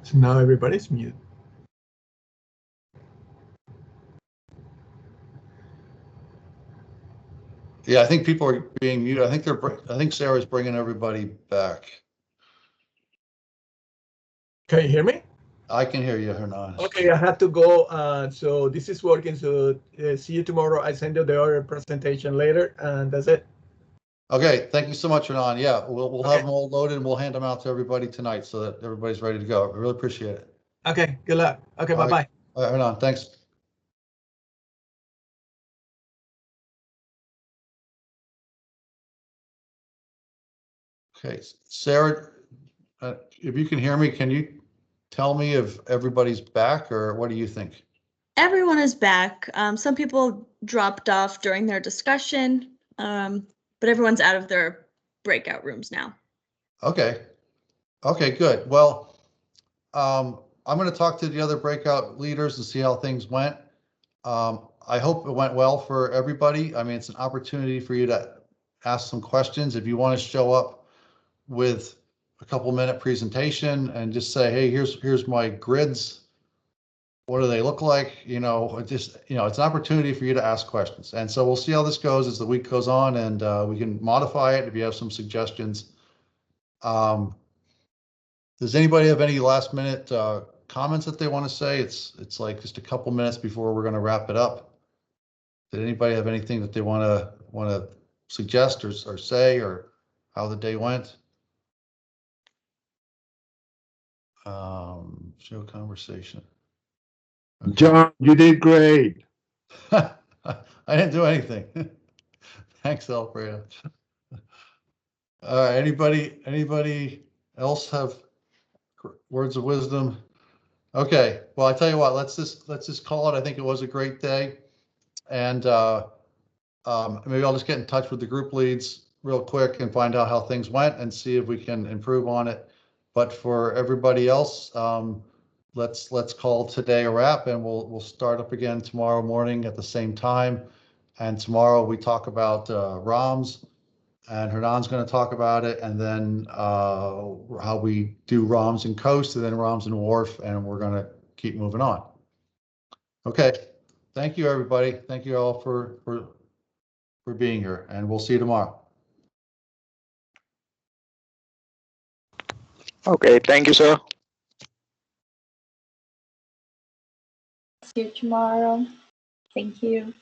So now everybody's mute. Yeah, I think people are being muted. I think Sarah's bringing everybody back. Can you hear me? I can hear you, Hernan. Okay, I had to go. So this is working. So see you tomorrow. I send you the other presentation later, and that's it. Okay, thank you so much, Hernan. Yeah, we'll Okay. have them all loaded and we'll hand them out to everybody tonight so that everybody's ready to go. I really appreciate it. Okay, good luck. Okay, All right. bye-bye. All right, Hernan, thanks. Okay, Sarah, if you can hear me, can you tell me if everybody's back or what do you think? Everyone is back. Some people dropped off during their discussion, but everyone's out of their breakout rooms now. Okay. Okay, good. Well, I'm going to talk to the other breakout leaders and see how things went. I hope it went well for everybody. I mean, it's an opportunity for you to ask some questions. If you want to show up with a couple-minute presentation and just say, hey, here's my grids. What do they look like? You know, just, you know, it's an opportunity for you to ask questions. And so we'll see how this goes as the week goes on, and we can modify it if you have some suggestions. Does anybody have any last minute comments that they want to say? It's like just a couple minutes before we're going to wrap it up. Did anybody have anything that they want to suggest or say, or how the day went? Show conversation. Okay. John, you did great. I didn't do anything. Thanks, Alfredo. All right, anybody else have words of wisdom? Okay, well, I tell you what, let's just call it. I think it was a great day, and maybe I'll just get in touch with the group leads real quick and find out how things went and see if we can improve on it. But for everybody else, let's call today a wrap, and we'll start up again tomorrow morning at the same time. And tomorrow we talk about ROMs, and Hernan's going to talk about it, and then how we do ROMs in COAWST, and then ROMs in WRF, and we're going to keep moving on. Okay, thank you, everybody. Thank you all for being here, and we'll see you tomorrow. Okay, thank you, sir. See you tomorrow. Thank you.